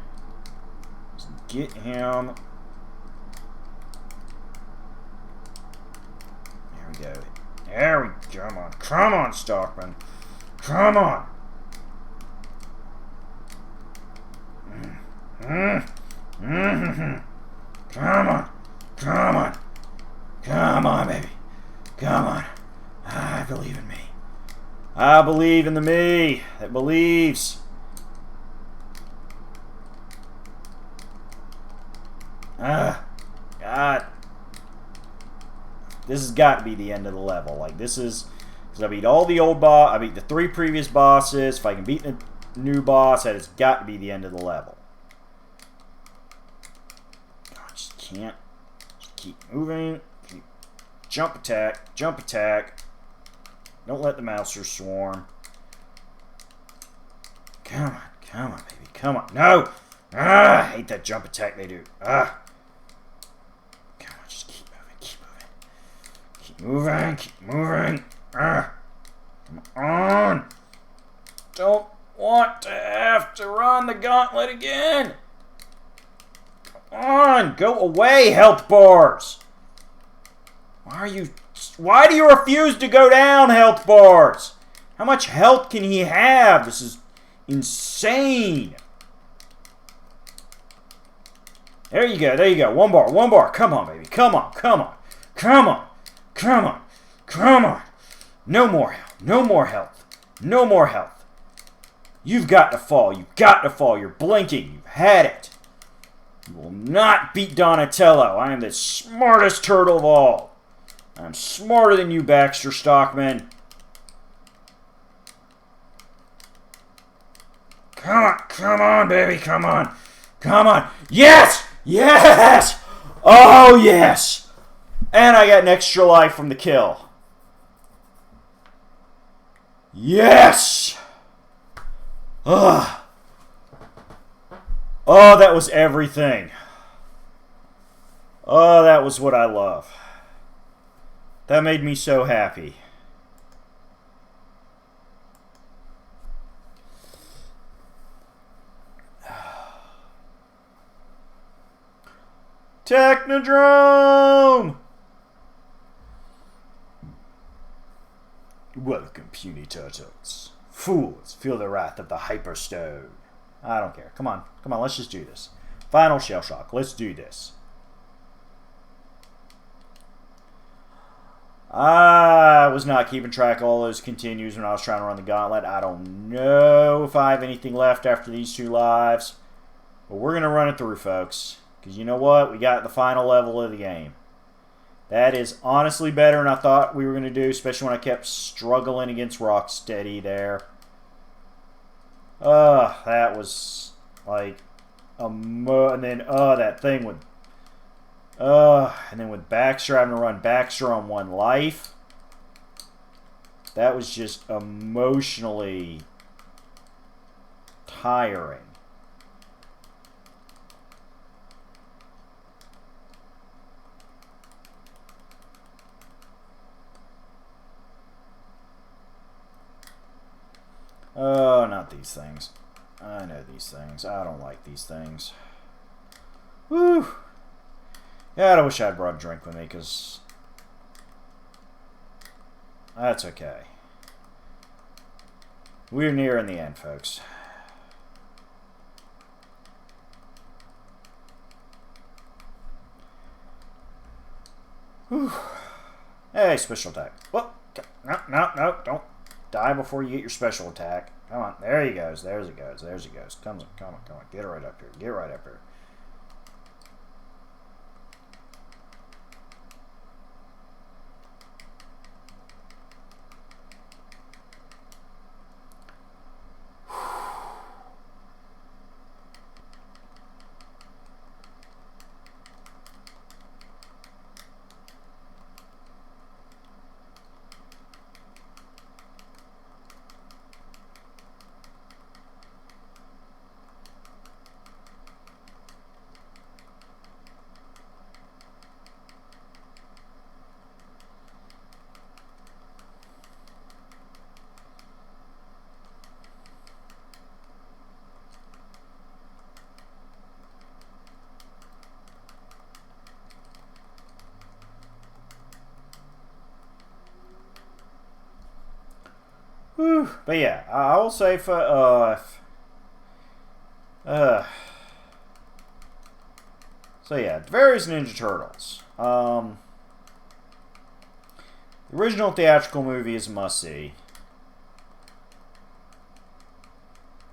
Just get him. There we go. There we go. Come on. Come on, Stockman. Come on. Come on. Come on. Come on, baby. Come on. I believe in me. I believe in the me that believes. God. This has got to be the end of the level. Like, this is... Because I beat all the old boss. I beat the 3 previous bosses. If I can beat the new boss, that has got to be the end of the level. I just can't. Just keep moving. Keep. Jump attack. Jump attack. Don't let the mousers swarm. Come on. Come on, baby. Come on. No! I hate that jump attack they do. Come on, just keep moving. Keep moving. Keep moving. Keep moving. Come on. Don't want to have to run the gauntlet again. Come on. Go away, health bars. Why do you refuse to go down, health bars? How much health can he have? This is insane. There you go. There you go. One bar. One bar. Come on, baby. Come on. Come on. Come on. Come on. Come on. No more health. No more health. No more health. You've got to fall. You've got to fall. You're blinking. You've had it. You will not beat Donatello. I am the smartest turtle of all. I'm smarter than you, Baxter Stockman. Come on, baby, come on. Come on. Yes! Yes! Oh, yes! And I got an extra life from the kill. Yes! Ugh. Oh, that was everything. Oh, that was what I love. That made me so happy. Technodrome! Welcome, puny turtles. Fools, feel the wrath of the Hyperstone. I don't care. Come on. Come on, let's just do this. Final shell shock. Let's do this. I was not keeping track of all those continues when I was trying to run the gauntlet. I don't know if I have anything left after these 2 lives. But we're going to run it through, folks. Because you know what? We got the final level of the game. That is honestly better than I thought we were going to do, especially when I kept struggling against Rocksteady there. That was like and then that thing with and then with Baxter having to run Baxter on 1 life. That was just emotionally tiring. Oh, not these things. I know these things. I don't like these things. Whew. Yeah, I wish I'd brought a drink with me, because that's okay. We're nearing the end, folks. Whew. Hey, special attack. What? No, don't die before you get your special attack. Come on, there he goes. There's it goes. There's it goes. Come on. Get right up here. Get right up here. Whew. But yeah, I will say for so yeah, various Ninja Turtles. The original theatrical movie is a must-see.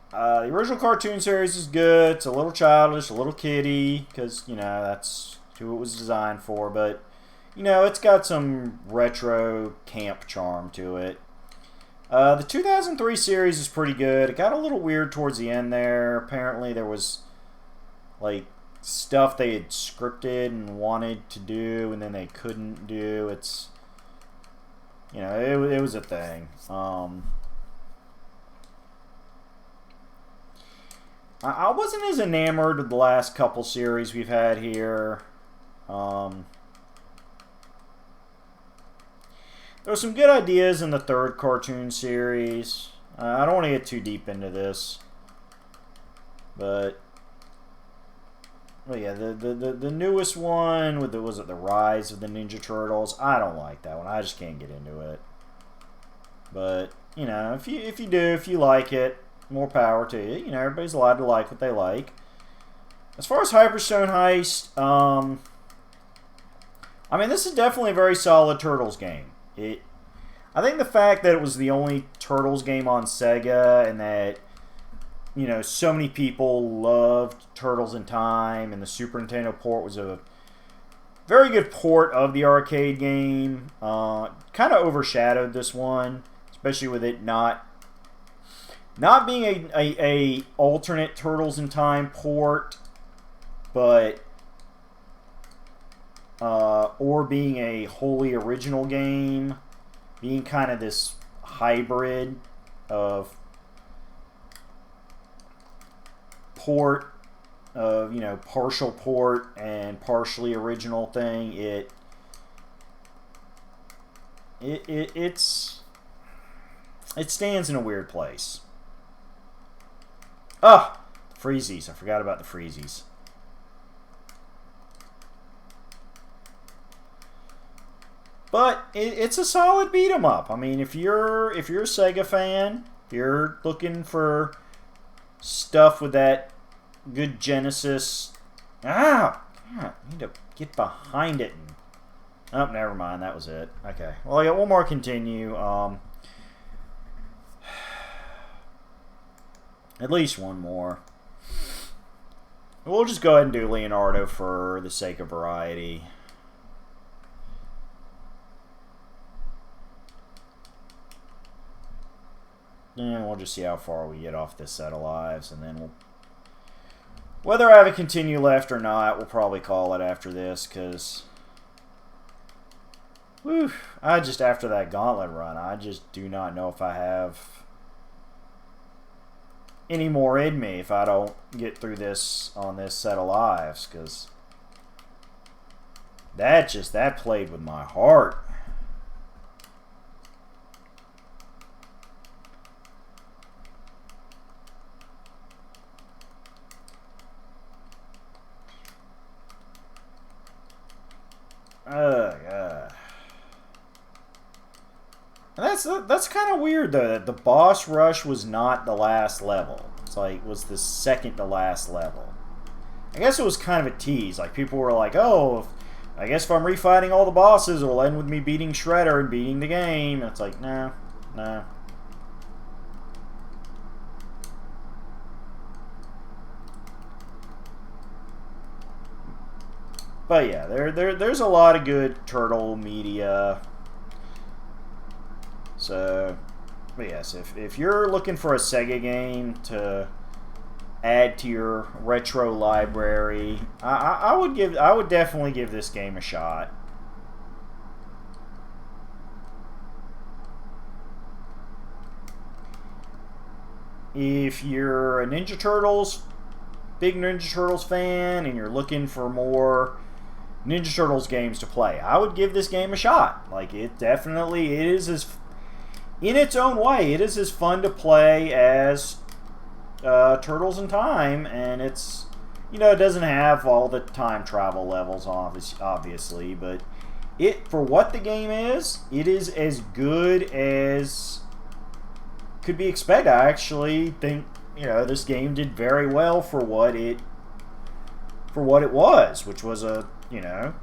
The original cartoon series is good. It's a little childish, a little kiddie, because, you know, that's who it was designed for. But, you know, it's got some retro camp charm to it. The 2003 series is pretty good. It got a little weird towards the end there. Apparently there was, like, stuff they had scripted and wanted to do and then they couldn't do. It's, you know, it was a thing. I wasn't as enamored with the last couple series we've had here. There were some good ideas in the 3rd cartoon series. I don't want to get too deep into this, but yeah, the newest one with was it the Rise of the Ninja Turtles? I don't like that one. I just can't get into it. But you know, if you like it, more power to you. You know, everybody's allowed to like what they like. As far as Hyperstone Heist, I mean, this is definitely a very solid Turtles game. I think the fact that it was the only Turtles game on Sega and that, you know, so many people loved Turtles in Time and the Super Nintendo port was a very good port of the arcade game. Kind of overshadowed this one, especially with it not being a alternate Turtles in Time port, but or being a wholly original game, being kind of this hybrid of port of, you know, partial port and partially original thing, it stands in a weird place. Ah, freezies. I forgot about the freezies. But it's a solid beat 'em up. I mean, if you're a Sega fan, if you're looking for stuff with that good Genesis. Ah, God, I need to get behind it. Oh, never mind. That was it. Okay. Well, I got one more continue. At least one more. We'll just go ahead and do Leonardo for the sake of variety. And we'll just see how far we get off this set of lives, and then we'll... Whether I have a continue left or not, we'll probably call it after this, because... Whew, after that gauntlet run, I just do not know if I have any more in me if I don't get through this on this set of lives, because that played with my heart. Oh, God. And that's kind of weird, though, that the boss rush was not the last level. It's like, was the second to last level. I guess it was kind of a tease. Like, people were like, oh, I guess if I'm refighting all the bosses, it'll end with me beating Shredder and beating the game. And it's like, no, no. But yeah, there's a lot of good turtle media. So, but yes, if you're looking for a Sega game to add to your retro library, I would definitely give this game a shot. If you're a big Ninja Turtles fan, and you're looking for more Ninja Turtles games to play, I would give this game a shot. Like, it is as, in its own way, it is as fun to play as Turtles in Time, and it's, you know, it doesn't have all the time travel levels, obviously, but for what the game is, it is as good as could be expected. I actually think, you know, this game did very well for what it was, which was a, you know,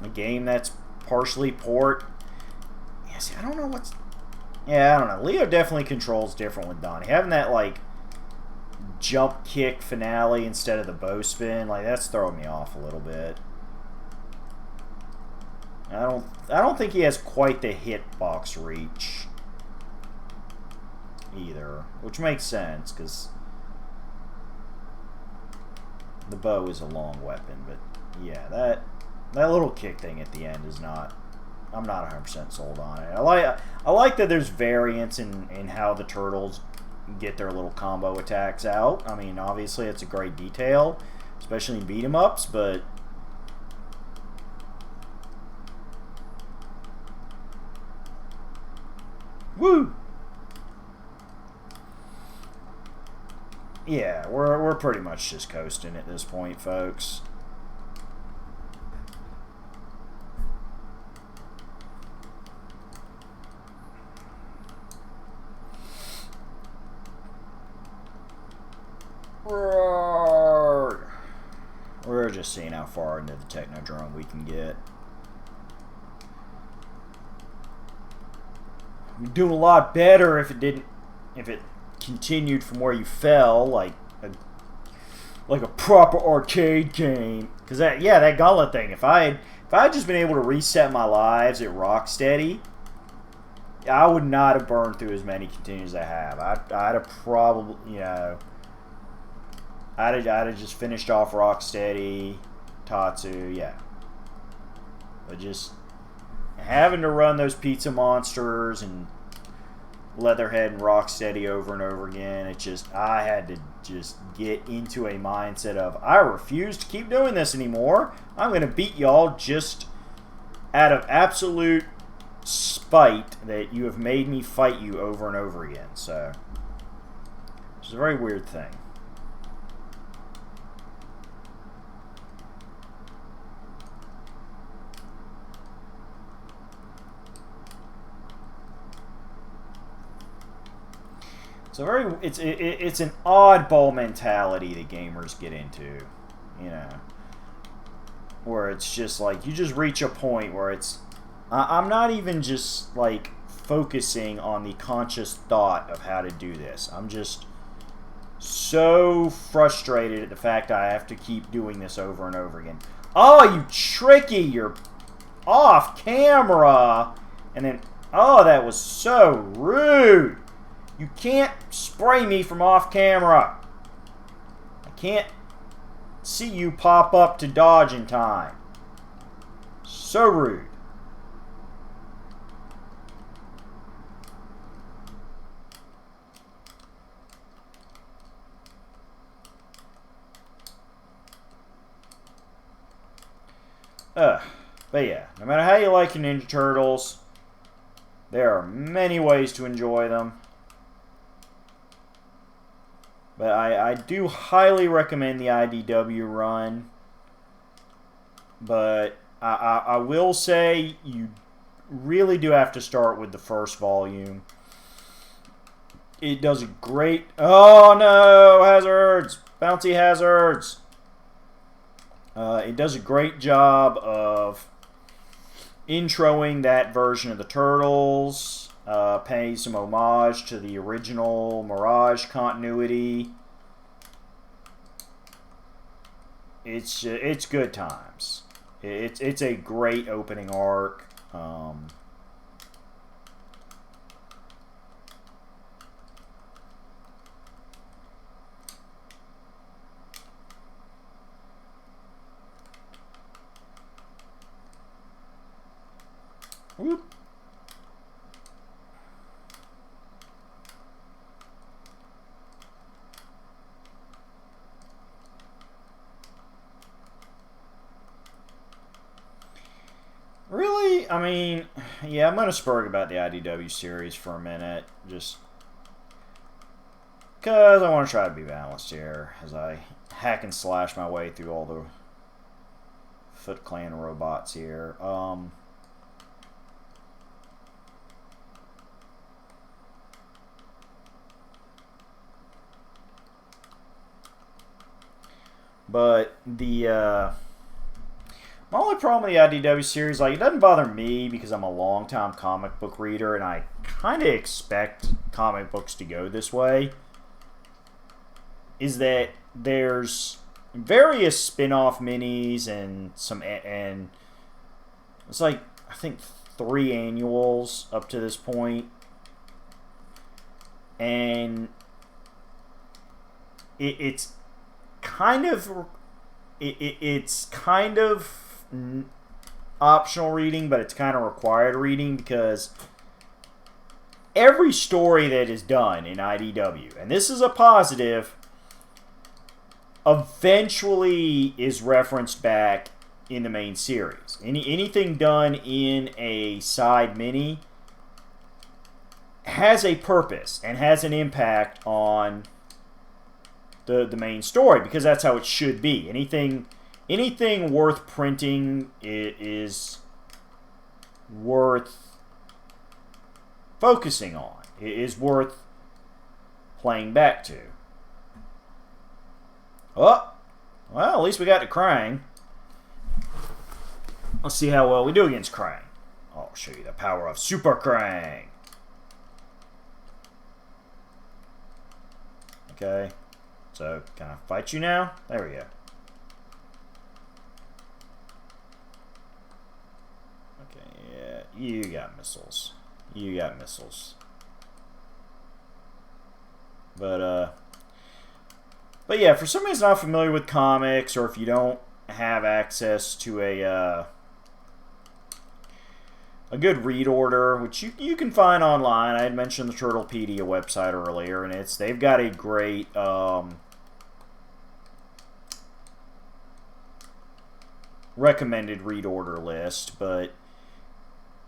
a game that's partially port. Yeah, see, I don't know what's... Yeah, I don't know. Leo definitely controls different with Donnie. Having that, like, jump kick finale instead of the bow spin, like, that's throwing me off a little bit. I don't think he has quite the hitbox reach either, which makes sense, because the bow is a long weapon. But yeah, that little kick thing at the end is not... I'm not 100% sold on it. I like that there's variance in how the turtles get their little combo attacks out. I mean, obviously it's a great detail, especially in beat 'em ups, but woo! Yeah, we're pretty much just coasting at this point, folks. We're just seeing how far into the Technodrome we can get. We'd do a lot better if it continued from where you fell, like a proper arcade game. Because that gauntlet thing. If I had just been able to reset my lives at Rocksteady, I would not have burned through as many continues as I have. I'd have probably, you know, I'd have just finished off Rocksteady, Tatsu, yeah. But just having to run those pizza monsters and Leatherhead and Rocksteady over and over again. It just, I had to just get into a mindset of, I refuse to keep doing this anymore. I'm going to beat y'all just out of absolute spite that you have made me fight you over and over again. So, it's a very weird thing. It's an oddball mentality that gamers get into, you know, where it's just like you just reach a point where it's I'm not even just like focusing on the conscious thought of how to do this. I'm just so frustrated at the fact I have to keep doing this over and over again. Oh, you tricky! You're off camera, and then that was so rude. You can't spray me from off camera. I can't see you pop up to dodge in time. So rude. But yeah, no matter how you like your Ninja Turtles, there are many ways to enjoy them. But I do highly recommend the IDW run. But I will say you really do have to start with the first volume. It does a great... Oh no! Hazards! Bouncy hazards! It does a great job of introing that version of the Turtles. Pays some homage to the original Mirage continuity. It's good times. It's a great opening arc. Whoop. Really? I mean, yeah, I'm going to spurg about the IDW series for a minute. Just because I want to try to be balanced here as I hack and slash my way through all the Foot Clan robots here. But the... my only problem with the IDW series, like, it doesn't bother me because I'm a long-time comic book reader and I kind of expect comic books to go this way, is that there's various spin-off minis and it's like, I think 3 annuals up to this point. And it's kind of optional reading, but it's kind of required reading because every story that is done in IDW, and this is a positive, eventually is referenced back in the main series. Anything done in a side mini has a purpose and has an impact on the main story, because that's how it should be. Anything worth printing is worth focusing on. It is worth playing back to. Oh, well, at least we got to Krang. Let's see how well we do against Krang. I'll show you the power of Super Krang. Okay. So, can I fight you now? There we go. Okay, yeah, you got missiles. You got missiles. But yeah, for somebody who's not familiar with comics, or if you don't have access to a a good read order, which you can find online. I had mentioned the Turtlepedia website earlier, and they've got a great recommended read order list. But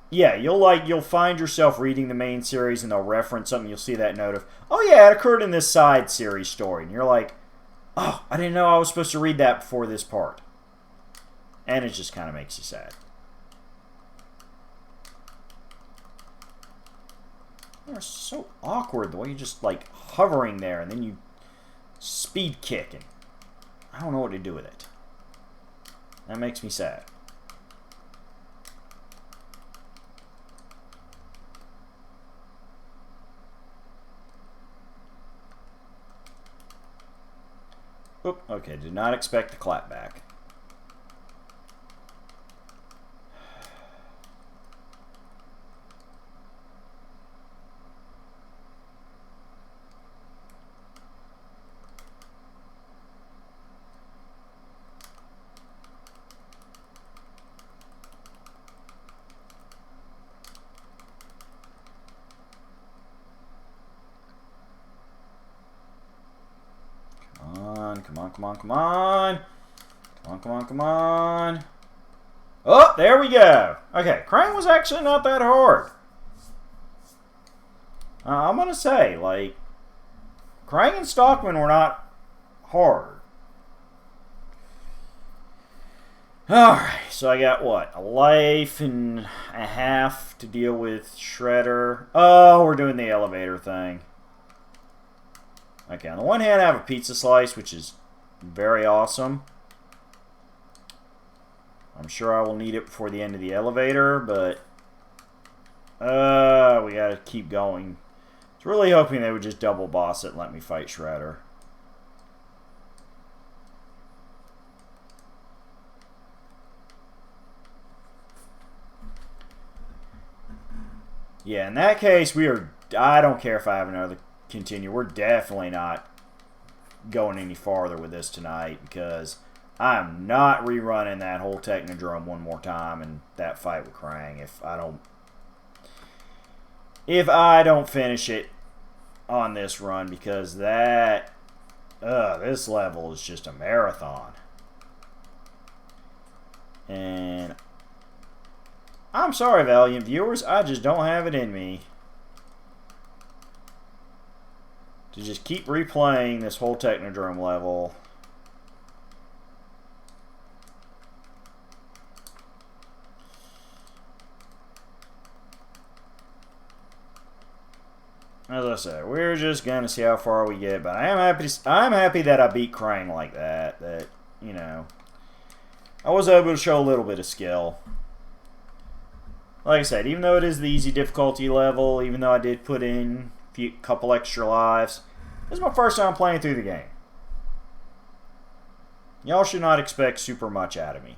yeah, you'll find yourself reading the main series, and they'll reference something. You'll see that note of, oh yeah, it occurred in this side series story, and you're like, oh, I didn't know I was supposed to read that before this part, and it just kind of makes you sad. They're so awkward, the way you're just like hovering there and then you speed kick, and I don't know what to do with it. That makes me sad. Oop, okay, did not expect the clap back. Come on, come on, come on. Come on, come on, come on. Oh, there we go. Okay, Cain was actually not that hard. I'm going to say, like, Cain and Stockman were not hard. Alright, so I got, what, a life and a half to deal with Shredder. Oh, we're doing the elevator thing. Okay, on the one hand, I have a pizza slice, which is very awesome. I'm sure I will need it before the end of the elevator, but we gotta keep going. I was really hoping they would just double boss it and let me fight Shredder. Yeah, in that case, I don't care if I have another continue. We're definitely not going any farther with this tonight, because I'm not rerunning that whole Technodrome one more time and that fight with Cain if I don't finish it on this run, because that this level is just a marathon. And I'm sorry, Valiant viewers, I just don't have it in me to just keep replaying this whole Technodrome level. As I said, we're just gonna see how far we get, but I'm happy that I beat Cain like that. That, you know, I was able to show a little bit of skill. Like I said, even though it is the easy difficulty level, even though I did put in a couple extra lives, this is my first time playing through the game. Y'all should not expect super much out of me.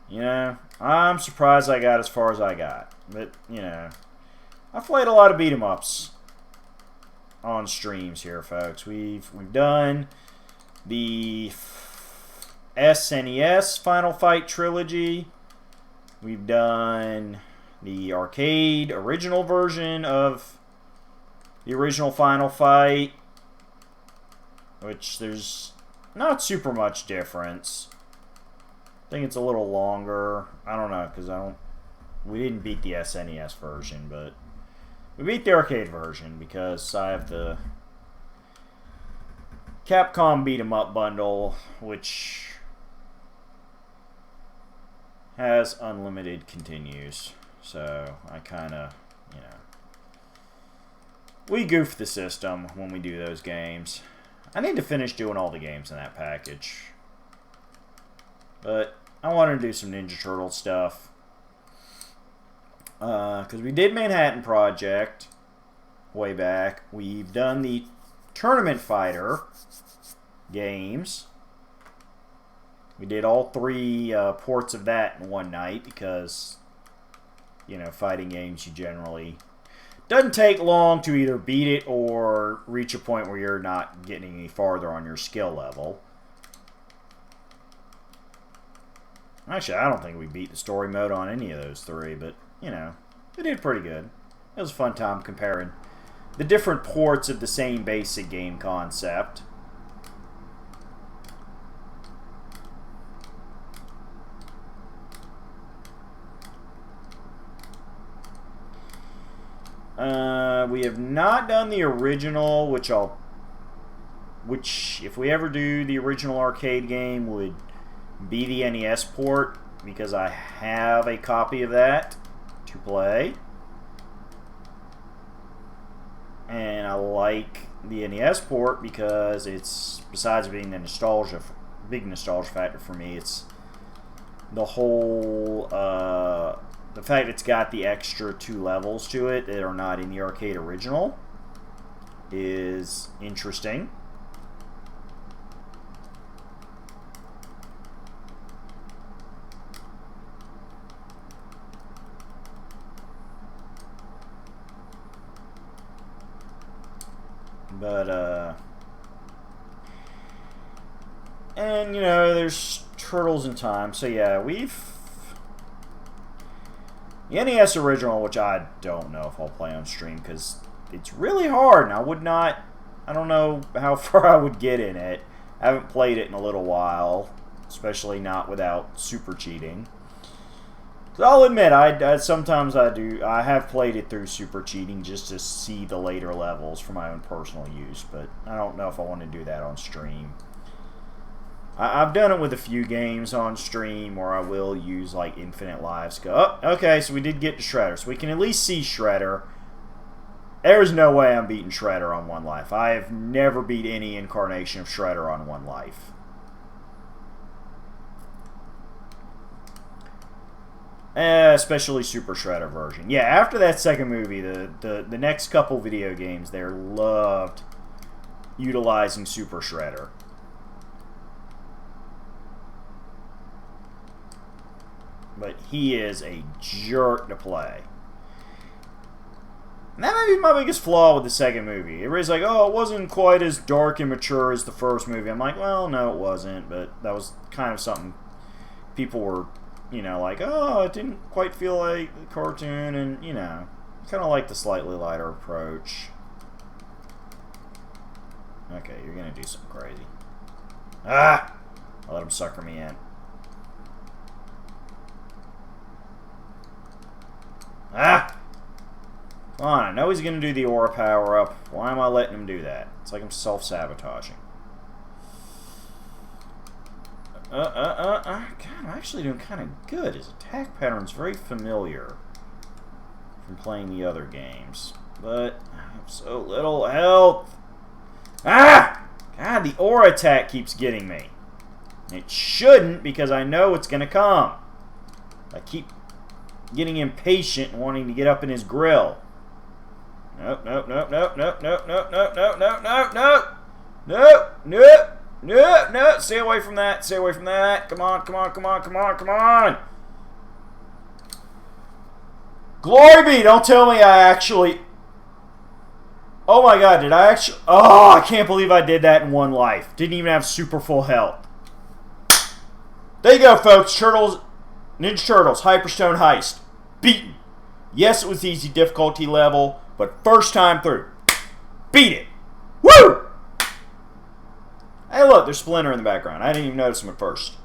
You know, I'm surprised I got as far as I got. But, you know, I've played a lot of beat-em-ups on streams here, folks. We've done the SNES Final Fight trilogy. We've done the arcade original version of the original Final Fight, which there's not super much difference. I think it's a little longer. I don't know, because we didn't beat the SNES version, but we beat the arcade version because I have the Capcom Beat 'em Up bundle, which has unlimited continues. So I kind of, you know, we goof the system when we do those games. I need to finish doing all the games in that package. But I wanted to do some Ninja Turtle stuff. Because we did Manhattan Project way back. We've done the Tournament Fighter games. We did all 3 ports of that in one night because, you know, fighting games, you generally doesn't take long to either beat it or reach a point where you're not getting any farther on your skill level. Actually, I don't think we beat the story mode on any of those three, but, you know, we did pretty good. It was a fun time comparing the different ports of the same basic game concept. We have not done the original, which if we ever do the original arcade game, would be the NES port, because I have a copy of that to play. And I like the NES port because it's, besides being a big nostalgia factor for me, it's the whole, the fact it's got the extra 2 levels to it that are not in the arcade original is interesting. But, and, you know, there's Turtles in Time. So, yeah, the NES original, which I don't know if I'll play on stream, because it's really hard, and I don't know how far I would get in it. I haven't played it in a little while, especially not without super cheating. So I'll admit, sometimes I have played it through super cheating just to see the later levels for my own personal use, but I don't know if I want to do that on stream. I've done it with a few games on stream where I will use like infinite lives. Go, oh, okay, so we did get to Shredder, so we can at least see Shredder. There's no way I'm beating Shredder on 1 life. I have never beat any incarnation of Shredder on 1 life. Especially Super Shredder version. Yeah, after that second movie, the next couple video games there loved utilizing Super Shredder. But he is a jerk to play. And that might be my biggest flaw with the second movie. Everybody's like, oh, it wasn't quite as dark and mature as the first movie. I'm like, well, no, it wasn't. But that was kind of something people were, you know, like, oh, it didn't quite feel like the cartoon. And, you know, kind of like the slightly lighter approach. Okay, you're going to do something crazy. Ah! I'll let him sucker me in. Ah! Come on, I know he's going to do the aura power-up. Why am I letting him do that? It's like I'm self-sabotaging. God, I'm actually doing kind of good. His attack pattern's very familiar from playing the other games. But I have so little health. Ah! God, the aura attack keeps getting me. It shouldn't, because I know it's going to come. I keep getting impatient and wanting to get up in his grill. Nope, nope, nope, nope, nope, nope, nope, nope, nope, nope, nope, nope, nope, nope, nope, nope. Stay away from that. Stay away from that. Come on, come on, come on, come on, come on. Glory be! Don't tell me I actually... Oh my god, did I actually... Oh, I can't believe I did that in 1 life. Didn't even have super full health. There you go, folks. Ninja Turtles, Hyperstone Heist. Beaten. Yes, it was easy difficulty level, but first time through. Beat it. Woo! Hey, look, there's Splinter in the background. I didn't even notice him at first.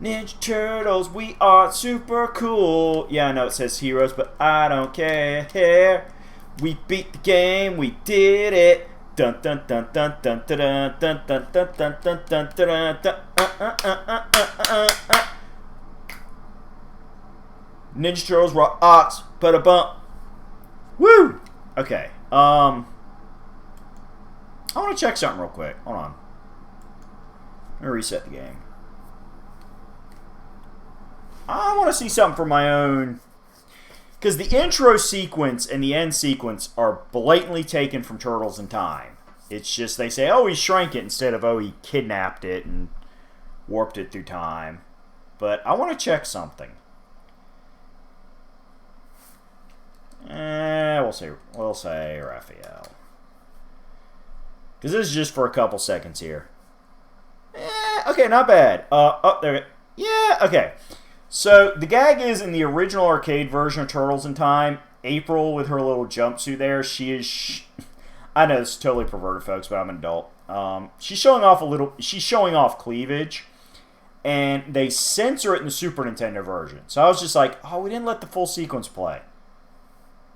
Ninja Turtles, we are super cool. Yeah, I know it says heroes, but I don't care. We beat the game, we did it. Dun dun dun dun dun dun dun dun dun dun dun dun dun dun dun. Ninja Turtles rock ox, put a bump. Woo! Okay. I want to check something real quick. Hold on. Let me reset the game. I want to see something for my own, because the intro sequence and the end sequence are blatantly taken from Turtles in Time. It's just they say, oh, he shrank it, instead of, oh, he kidnapped it and warped it through time. But I want to check something. We'll say Raphael. Because this is just for a couple seconds here. Okay, not bad. Oh, there. Yeah, okay. So the gag is in the original arcade version of Turtles in Time, April with her little jumpsuit there, she is. I know this is totally perverted, folks, but I'm an adult. She's showing off cleavage, and they censor it in the Super Nintendo version. So I was just like, oh, we didn't let the full sequence play.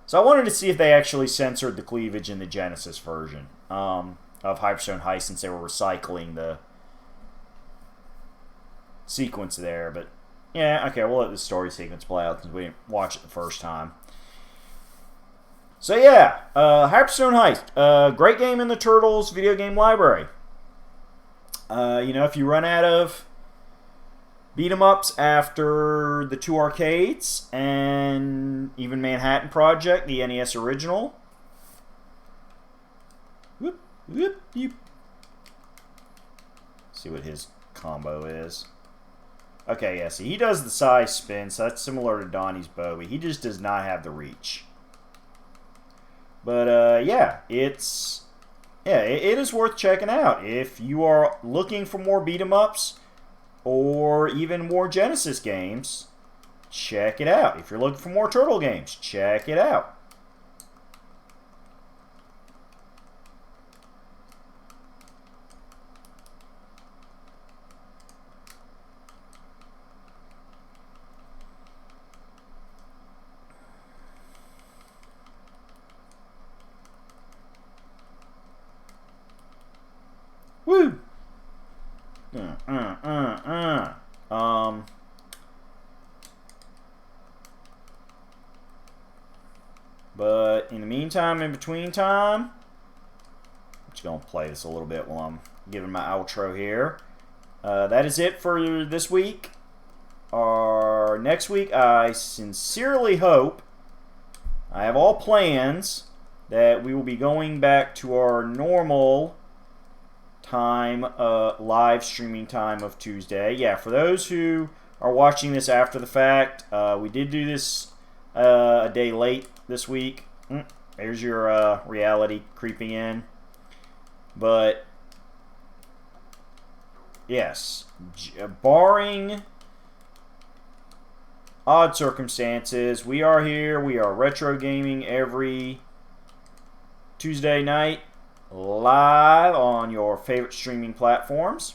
So I wanted to see if they actually censored the cleavage in the Genesis version of Hyperstone Heist, since they were recycling the sequence there. But yeah, okay, we'll let the story sequence play out since we didn't watch it the first time. So yeah, Hyperstone Heist, great game in the Turtles video game library. If you run out of beat-em-ups after the 2 arcades and even Manhattan Project, the NES original. Whoop, whoop, whoop. See what his combo is. Okay, yeah, see, he does the side spin, so that's similar to Donnie's bow, but he just does not have the reach. But, yeah, it is worth checking out. If you are looking for more beat-em-ups or even more Genesis games, check it out. If you're looking for more Turtle games, check it out. Woo! But in the meantime, in between time, I'm just going to play this a little bit while I'm giving my outro here. That is it for this week. Next week, I sincerely hope, I have all plans that we will be going back to our normal time, live streaming time of Tuesday. Yeah, for those who are watching this after the fact, we did do this a day late this week. There's your reality creeping in. But yes, barring odd circumstances, we are here. We are retro gaming every Tuesday night, live on your favorite streaming platforms.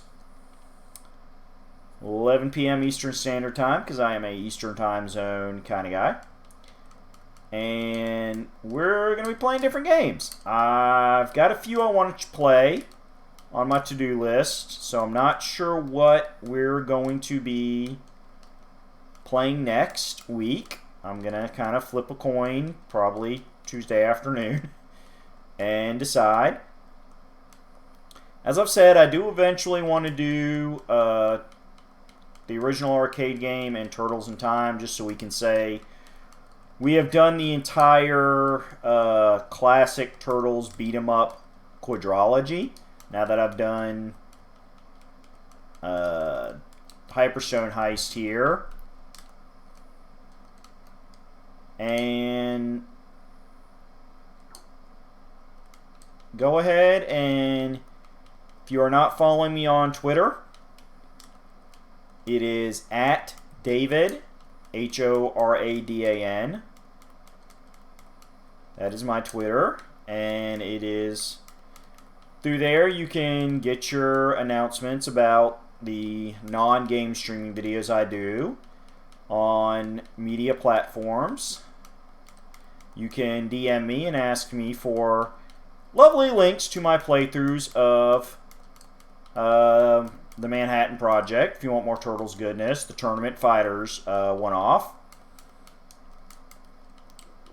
11 p.m. Eastern Standard Time, because I am a Eastern Time Zone kind of guy. And we're going to be playing different games. I've got a few I want to play on my to-do list, so I'm not sure what we're going to be playing next week. I'm going to kind of flip a coin, probably Tuesday afternoon, and decide. As I've said, I do eventually want to do the original arcade game and Turtles in Time, just so we can say we have done the entire classic Turtles beat-em-up quadrilogy. Now that I've done Hyperstone Heist here. And go ahead and, if you are not following me on Twitter, it is at David, Horadan. That is my Twitter, and it is through there you can get your announcements about the non-game streaming videos I do on media platforms. You can DM me and ask me for lovely links to my playthroughs of the Manhattan Project, if you want more Turtles goodness, the Tournament Fighters one-off,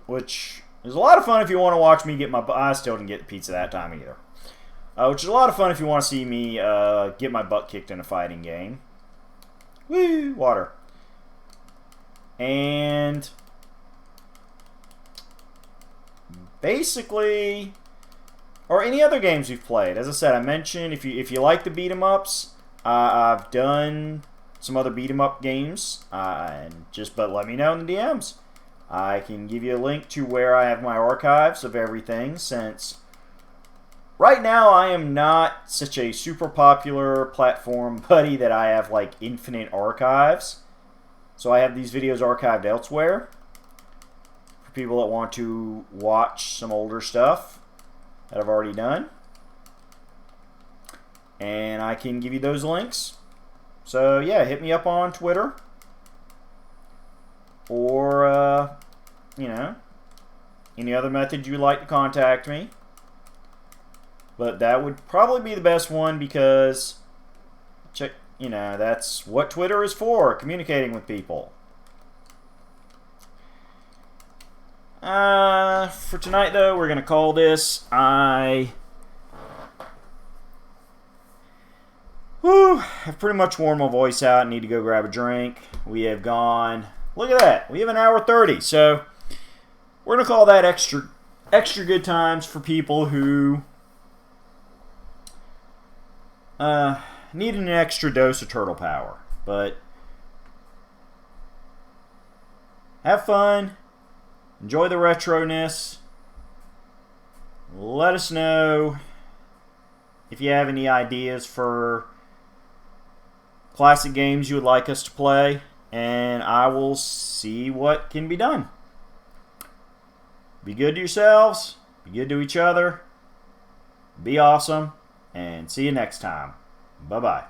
which is a lot of fun if you want to watch me get my... I still didn't get pizza that time either. Which is a lot of fun if you want to see me get my butt kicked in a fighting game. Woo! Water. And basically, or any other games you've played. As I said, I mentioned if you like the beat 'em ups, I've done some other beat 'em up games, but let me know in the DMs. I can give you a link to where I have my archives of everything, since right now I am not such a super popular platform buddy that I have like infinite archives. So I have these videos archived elsewhere for people that want to watch some older stuff that I've already done. And I can give you those links. So yeah, hit me up on Twitter. Or, you know, any other method you'd like to contact me. But that would probably be the best one, because, you know, that's what Twitter is for, communicating with people. For tonight, though, we're going to call this. I've pretty much worn my voice out and need to go grab a drink. We have gone, look at that, we have an hour 30. So we're going to call that extra good times for people who need an extra dose of turtle power. But have fun. Enjoy the retroness. Let us know if you have any ideas for classic games you would like us to play, and I will see what can be done. Be good to yourselves, be good to each other, be awesome, and see you next time. Bye-bye.